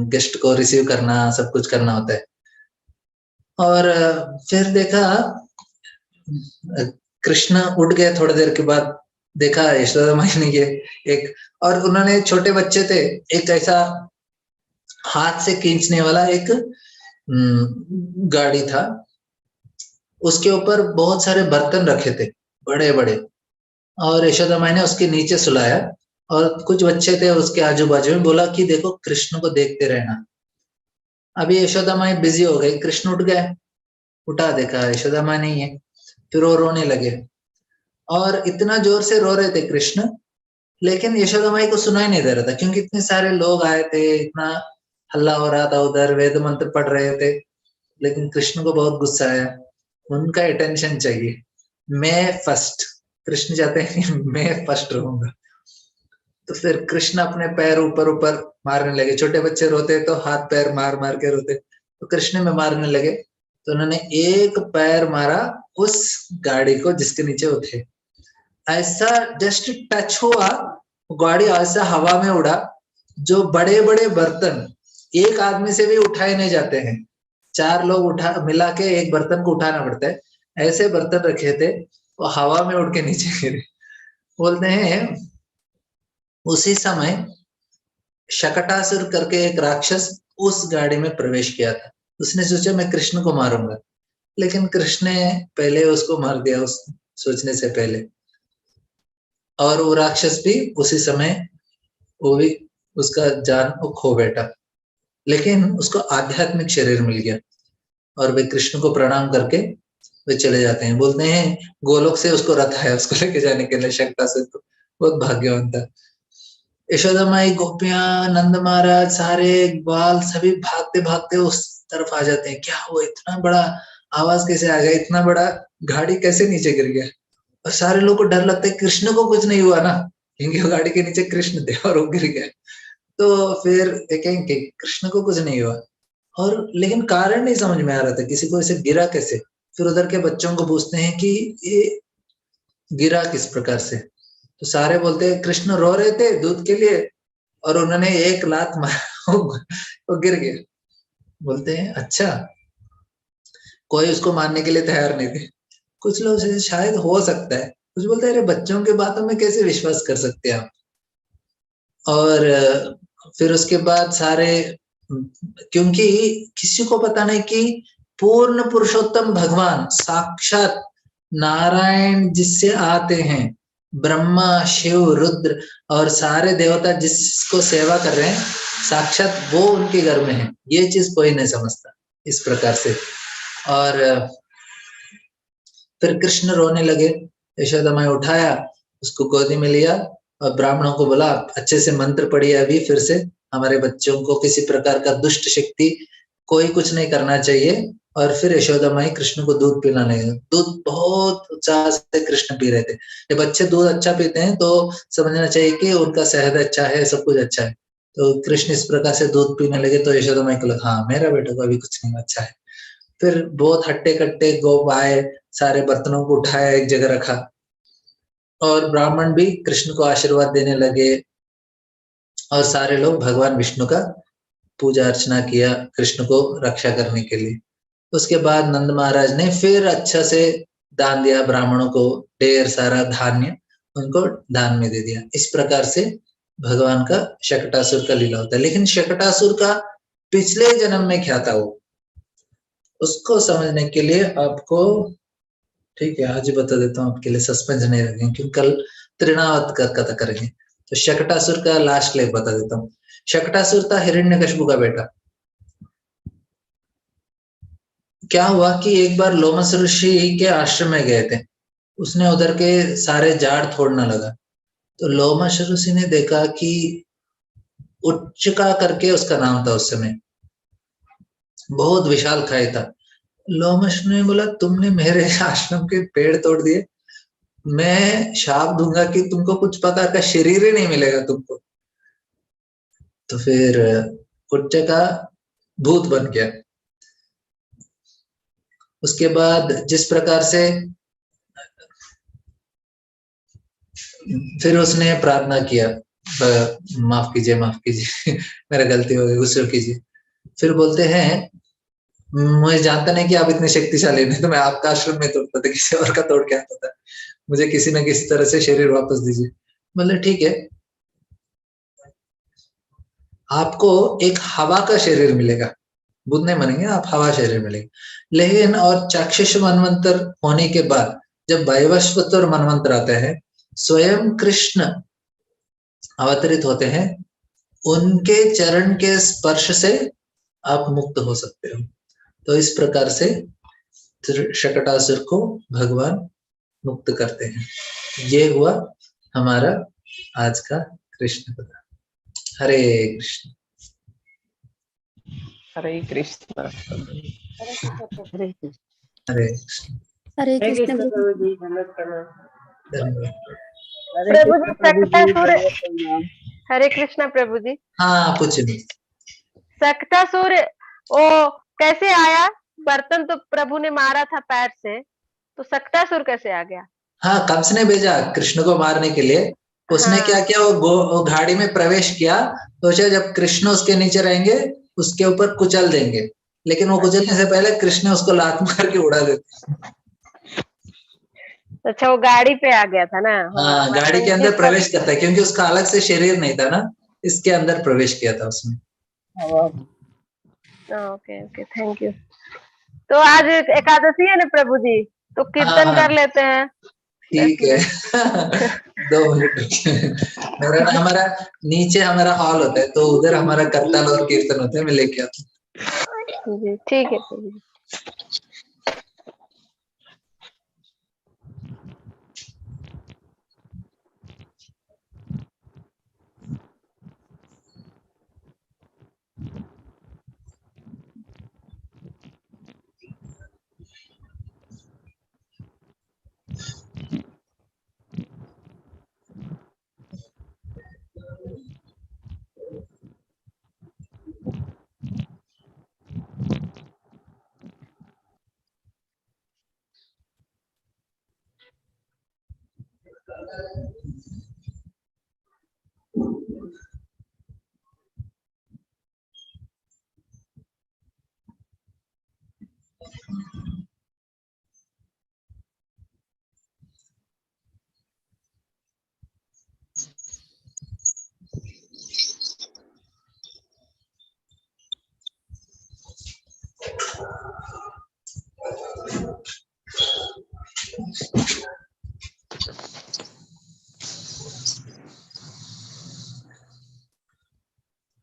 गेस्ट को रिसीव करना, सब कुछ करना होता है। और फिर देखा कृष्ण उठ गए थोड़ी देर के बाद, देखा यशोदा माई ने ये एक, और उन्होंने छोटे बच्चे थे, एक ऐसा हाथ से खींचने वाला एक गाड़ी था, उसके ऊपर बहुत सारे बर्तन रखे थे बड़े बड़े, और यशोदा माई ने उसके नीचे सुलाया, और कुछ बच्चे थे उसके आजू बाजू में, बोला कि देखो कृष्ण को देखते रहना। अभी यशोदा माई बिजी हो गई, कृष्ण उठ गए, उठा देखा यशोदा माई नहीं है, फिर वो रोने लगे, और इतना जोर से रो रहे थे कृष्ण, लेकिन यशोदा माई को सुनाई नहीं दे रहा था, क्योंकि इतने सारे लोग आए थे, इतना हल्ला हो रहा था, उधर वेद मंत्र पढ़ रहे थे। लेकिन कृष्ण को बहुत गुस्सा आया, उनका अटेंशन चाहिए, मैं फर्स्ट, कृष्ण चाहते हैं कि मैं फर्स्ट रहूंगा। तो फिर कृष्ण अपने पैर ऊपर ऊपर मारने लगे, छोटे बच्चे रोते तो हाथ पैर मार मार के रोते, तो कृष्ण में मारने लगे। तो उन्होंने एक पैर मारा उस गाड़ी को जिसके नीचे वो थे, ऐसा जस्ट टच हुआ, गाड़ी ऐसा हवा में उड़ा, जो बड़े बड़े बर्तन एक आदमी से भी उठाए नहीं जाते हैं, 4 लोग उठा मिला के एक बर्तन को उठाना पड़ता है, ऐसे बर्तन रखे थे, वो हवा में उड़ के नीचे गिरे। बोलते हैं उसी समय शकटासुर करके एक राक्षस उस गाड़ी में प्रवेश किया था। उसने सोचा मैं कृष्ण को मारूंगा, लेकिन कृष्ण ने पहले उसको मार दिया उस सोचने से पहले, और वो राक्षस भी उसी समय वो भी उसका जान वो खो बैठा, लेकिन उसको आध्यात्मिक शरीर मिल गया, और वे कृष्ण को प्रणाम करके वे चले जाते हैं। बोलते हैं गोलोक से उसको रथ है उसको लेके जाने के लिए, शकटासुर को, बहुत भाग्यवान था। यशोदा माई, गोपियां, नंद महाराज, सारे बाल सभी भागते भागते उस तरफ आ जाते हैं। क्या हुआ, इतना बड़ा आवाज कैसे आ गया, इतना बड़ा गाड़ी कैसे नीचे गिर गया? और सारे लोगों को डर लगता है कृष्ण को कुछ नहीं हुआ ना, क्योंकि वो गाड़ी के नीचे कृष्ण थे और वो गिर गए। तो फिर ये कहेंगे कृष्ण को कुछ नहीं हुआ, और लेकिन कारण नहीं समझ में आ रहा था किसी को, इसे गिरा कैसे। फिर उधर के बच्चों को पूछते हैं कि ये गिरा किस प्रकार से, तो सारे बोलते हैं कृष्ण रो रहे थे दूध के लिए और उन्होंने एक लात मारा वो गिर गया। बोलते हैं अच्छा, कोई उसको मानने के लिए तैयार नहीं थे। कुछ लोग से शायद हो सकता है, कुछ बोलते हैं अरे बच्चों की बातों में कैसे विश्वास कर सकते हैं आप। और फिर उसके बाद सारे, क्योंकि किसी को पता नहीं कि पूर्ण पुरुषोत्तम भगवान साक्षात नारायण जिससे आते हैं, ब्रह्मा शिव रुद्र और सारे देवता जिसको सेवा कर रहे हैं, साक्षात वो उनके घर में है, ये चीज कोई नहीं समझता इस प्रकार से। और फिर कृष्ण रोने लगे, यशोदा माँ उठाया, उसको गोदी में लिया और ब्राह्मणों को बोला अच्छे से मंत्र पढ़िए अभी फिर से, हमारे बच्चों को किसी प्रकार का दुष्ट शक्ति कोई कुछ नहीं करना चाहिए। और फिर यशोदा माई कृष्ण को दूध पिलाने लगे। दूध बहुत उत्साह से कृष्ण पी रहे थे। जब बच्चे दूध अच्छा पीते हैं तो समझना चाहिए कि उनका सेहत अच्छा है, सब कुछ अच्छा है। तो कृष्ण इस प्रकार से दूध पीने लगे तो यशोदा माई को लगा हाँ मेरा बेटा को अभी कुछ नहीं अच्छा है। फिर बहुत हट्टे कट्टे गोप आए, सारे बर्तनों को उठाया एक जगह रखा और ब्राह्मण भी कृष्ण को आशीर्वाद देने लगे और सारे लोग भगवान विष्णु का पूजा अर्चना किया कृष्ण को रक्षा करने के लिए। उसके बाद नंद महाराज ने फिर अच्छा से दान दिया ब्राह्मणों को, ढेर सारा धान्य उनको दान में दे दिया। इस प्रकार से भगवान का शकटासुर का लीला होता है। लेकिन शकटासुर का पिछले जन्म में क्या था वो, उसको समझने के लिए आपको, ठीक है आज ही बता देता हूँ आपके लिए, सस्पेंस नहीं रखेंगे क्योंकि कल त्रिनावत का कथा करेंगे। तो शकटासुर का लास्ट लेख बता देता हूँ। शकटासुर था हिरण्यकशिपु का बेटा। क्या हुआ कि एक बार लोमस ऋषि के आश्रम में गए थे, उसने उधर के सारे झाड़ तोड़ना लगा। तो लोमस ऋषि ने देखा कि उच्चका करके उसका नाम था उस समय, बहुत विशाल खाई था। लोमस ने बोला तुमने मेरे आश्रम के पेड़ तोड़ दिए, मैं शाप दूंगा कि तुमको कुछ प्रकार का शरीर ही नहीं मिलेगा तुमको। तो फिर उच्चका भूत बन गया। उसके बाद जिस प्रकार से फिर उसने प्रार्थना किया माफ कीजिए माफ कीजिए मेरा गलती हो गई, गुस्सा कीजिए। फिर बोलते हैं मुझे जानता नहीं कि आप इतने शक्तिशाली नहीं तो मैं आपका आश्रम में तोड़ता था, किसी और का तोड़ के आता था, मुझे किसी न किसी तरह से शरीर वापस दीजिए। मतलब ठीक है, आपको एक हवा का शरीर मिलेगा, बुद्ध नहीं बनेंगे आप, हवा शरीर मिलेगा। लेकिन और चाक्षुष मनवंतर होने के बाद जब वैवस्वतर मनवंतर आता है, स्वयं कृष्ण अवतरित होते हैं, उनके चरण के स्पर्श से आप मुक्त हो सकते हो। तो इस प्रकार से शकटासुर को भगवान मुक्त करते हैं। ये हुआ हमारा आज का कृष्ण कथा। हरे कृष्ण। हरे कृष्ण। हरे कृष्ण प्रभु। हरे कृष्ण। हरे कृष्ण। हरे हरे कृष्ण कृष्ण प्रभु। प्रभु जी, दंडवत प्रणाम। धन्यवाद। हरे प्रभु कृष्ण जी प्रभु जी, सक्तासुर, दंडवत प्रणाम। हरे कृष्णा प्रभु जी। हाँ कुछ नहीं। सक्तासुर वो कैसे आया? बर्तन तो प्रभु ने मारा था पैर से, तो सक्तासुर कैसे आ गया? हाँ कंस ने भेजा कृष्ण को मारने के लिए। उसने क्या हाँ किया, वो गाड़ी में प्रवेश किया, तो सोचा जब कृष्ण उसके नीचे रहेंगे उसके ऊपर कुचल देंगे, लेकिन वो कुचलने अच्छा से पहले कृष्ण उसको लात मार के उड़ा देते। अच्छा, वो गाड़ी पे आ गया था ना। हाँ हाँ गाड़ी के अंदर जिसका, प्रवेश करता है क्योंकि उसका अलग से शरीर नहीं था ना, इसके अंदर प्रवेश किया था उसने। Okay okay thank you. तो आज एकादशी है ना प्रभु जी, तो हाँ कीर्तन कर हाँ लेते हैं 10 ठीक है मिनट। 2 मिनट रुकिए। मेरा ना हमारा नीचे हमारा हॉल होता है तो उधर हमारा करताल और कीर्तन होता है, मैं लेके आता हूँ। जी ठीक है प्रभु जी।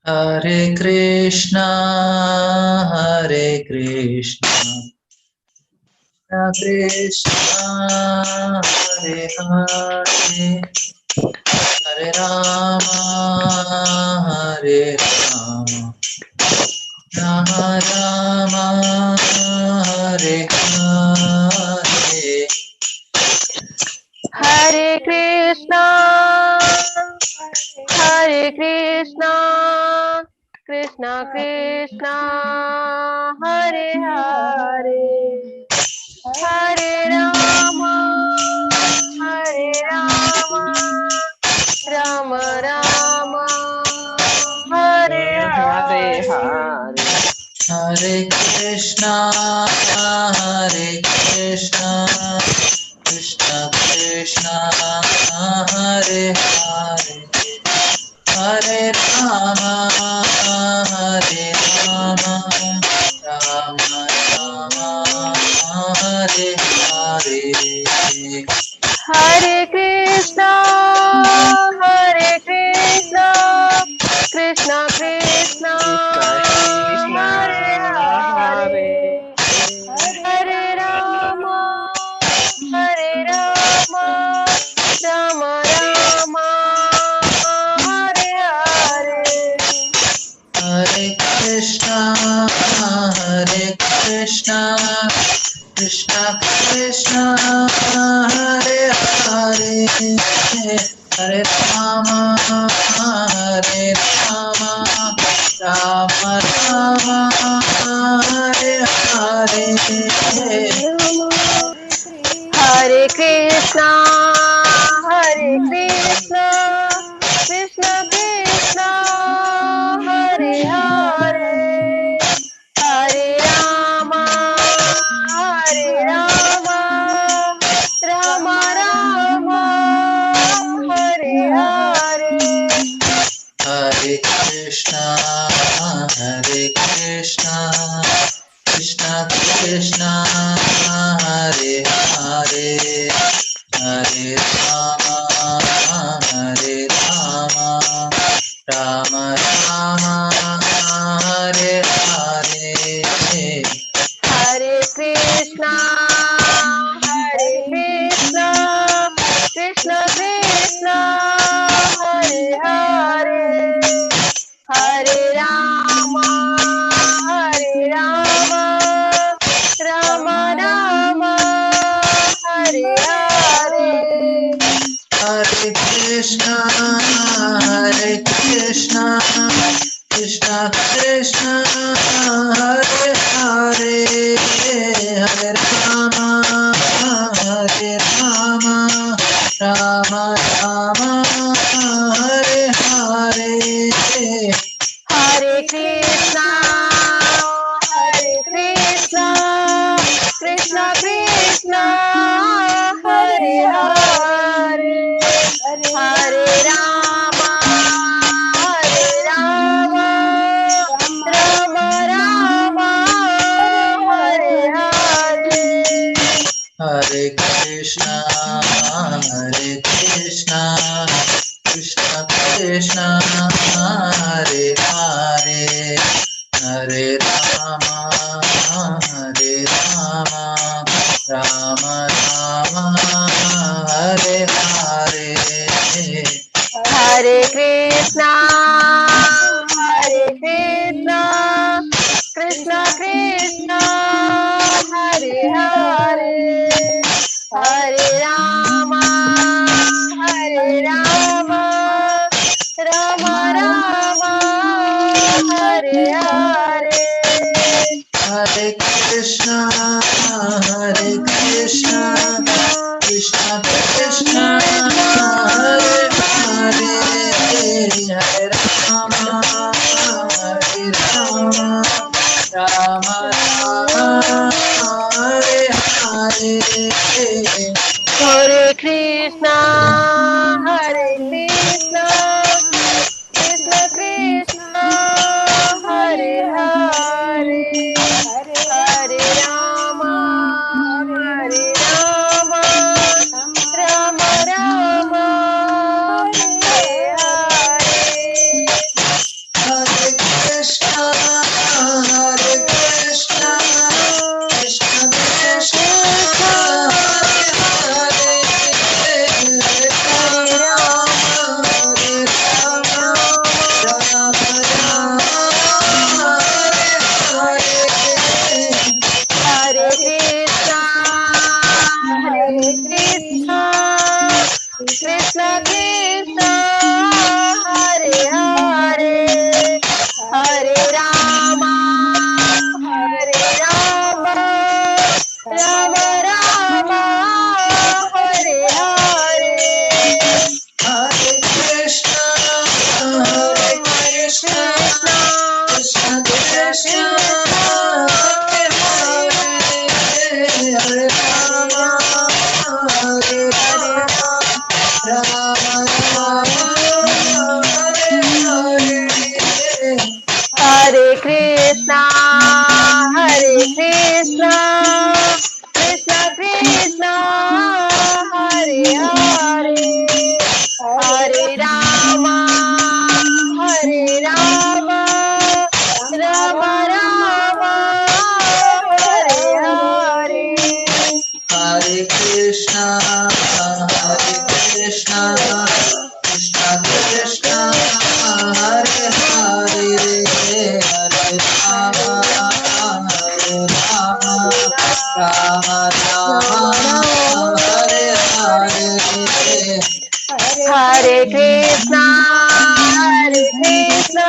हरे कृष्णा कृष्णा हरे हरे हरे राम राम राम हरे हरे हरे कृष्णा कृष्णा कृष्णा हरे हरे हरे राम राम राम हरे हरे हरे हरे हरे कृष्णा कृष्णा कृष्णा हरे हरे हरे राम राम राम हरे हरे हरे कृष्णा कृष्णा कृष्णा कृष्ण हरे हरे हरे हरे राम राम राम हरे हरे हरे कृष्णा कृष्णा कृष्णा हरे हरे हरे राम राम राम हरे हरे हरे कृष्णा कृष्णा कृष्णा हरे हरे हरे राम राम राम हरे हरे हरे कृष्णा कृष्णा कृष्णा हरे हरे हरे राम राम राम हरे हरे हरे कृष्णा कृष्णा कृष्णा हरे हरे हरे राम राम राम हरे हरे हरे कृष्णा कृष्णा कृष्णा हरे हरे हरे राम राम राम हरे हरे हरे कृष्णा कृष्णा कृष्णा हरे हरे हरे राम राम राम हरे हरे हरे कृष्णा कृष्णा कृष्णा हरे हरे हरे राम राम राम हरे हरे हरे कृष्णा कृष्णा कृष्णा हरे हरे हरे राम राम हरे हरे हरे कृष्णा हरे Hare Krishna, Hare Krishna, Krishna Krishna, Hare Hare, Hare Rama, Hare Rama, Rama Rama, Hare Hare. Hare Krishna, Hare Krishna, Krishna Krishna, Hare Hare, Hare Rama, Hare Rama, Rama Rama, Hare Hare. Hare Krishna, Hare Krishna, Krishna Krishna, Hare Hare, Hare Rama, Hare Rama, Rama Rama, Hare Hare. Hare Krishna, Hare Krishna, Krishna Krishna, Hare Hare, Hare Rama, Hare Rama, Rama Rama, Hare Hare. Hare Krishna, Hare Krishna,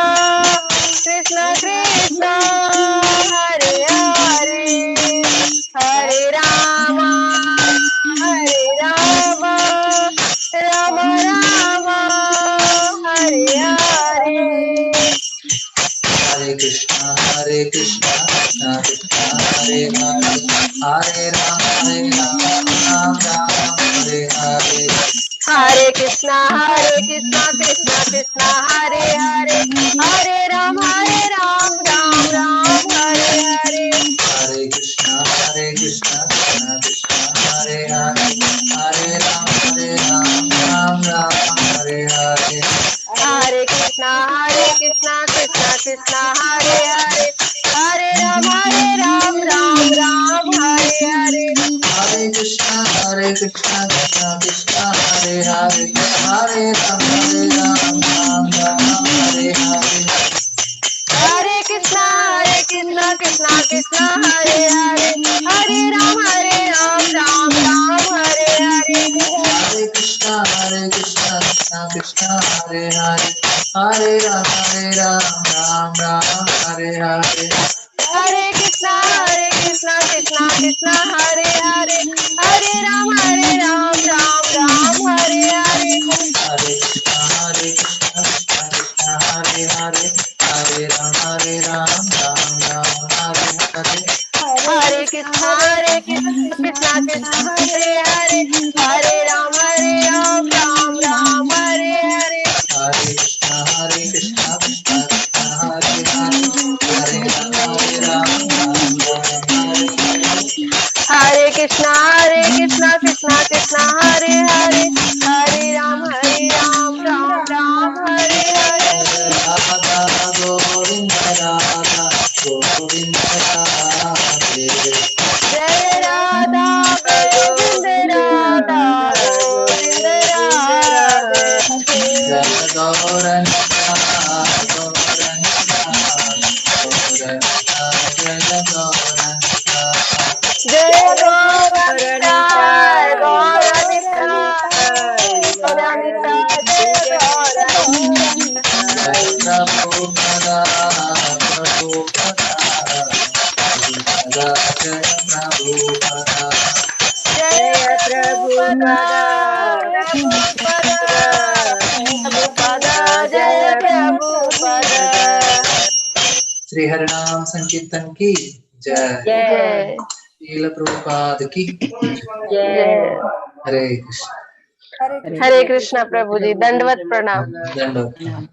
Krishna Krishna, Hare Hare, Hare Rama, Hare Rama, Rama Rama, Hare Hare. Hare Krishna, Hare Krishna, Krishna Krishna, Hare Hare, Hare Rama, Hare Rama, Rama Rama, Hare Hare. Hare Krishna, Hare Krishna, Krishna Krishna, Hare Hare, Hare Rama, Hare Rama, Rama Rama, Hare Hare. Hare Krishna, Krishna Krishna, Hare Hare, Hare Rama, Ram Ram, Hare Hare. Hare Krishna, Krishna Krishna, Hare Hare, Hare Rama, Ram Ram, Hare Hare. Hare Krishna, Krishna Krishna, Hare Hare, Hare Rama, Ram Ram, Hare Hare. Hare Krishna, Krishna Krishna, Hare Hare, Hare Rama, Ram Ram, Hare Hare. Hare Krishna, Krishna Krishna, Hare Hare, Hare Rama, Ram Ram, Hare Hare. Hare Krishna, Krishna Krishna, Hare Hare, Hare Rama, Ram Ram, Hare Hare. Hare Krishna, Krishna Krishna, Hare Hare, Hare Rama, Ram Ram, Hare Hare. Hare Krishna, Krishna Krishna, Hare Hare, Hare Rama, Ram Ram, Hare Hare. Hare Krishna, Krishna Krishna, Hare Hare, Hare Rama, Ram Ram, Hare Hare. Hare Krishna, Krishna Krishna, Hare Hare, Hare Rama, Ram Ram, Hare Hare. Hare Krishna, Krishna Krishna, Hare Hare, Hare Rama, Ram Ram, Hare Hare. Hare Krishna, Krishna Krishna, Hare Hare, Hare Rama, Ram Ram, Hare Hare. Radha Govinda Radha Govinda Radhe. Jai Radha Govind Radha Govind Radhe. Jai Gauranga Gauranga Gauranga Jai Gauranga. Jai Gauranga, Gauranga, Gauranga, Jai Gauranga. Jai Prabhupada Prabhupada Jai Prabhupada. Jai Prabhupada, Prabhupada, Prabhupada, Jai Prabhupada. Shri हरिनाम संकीर्तन की जय। Jai. श्रील प्रभुपाद की जय। हरे कृष्ण। हरे हरे कृष्णा प्रभु जी, दंडवत प्रणाम। दंडवत।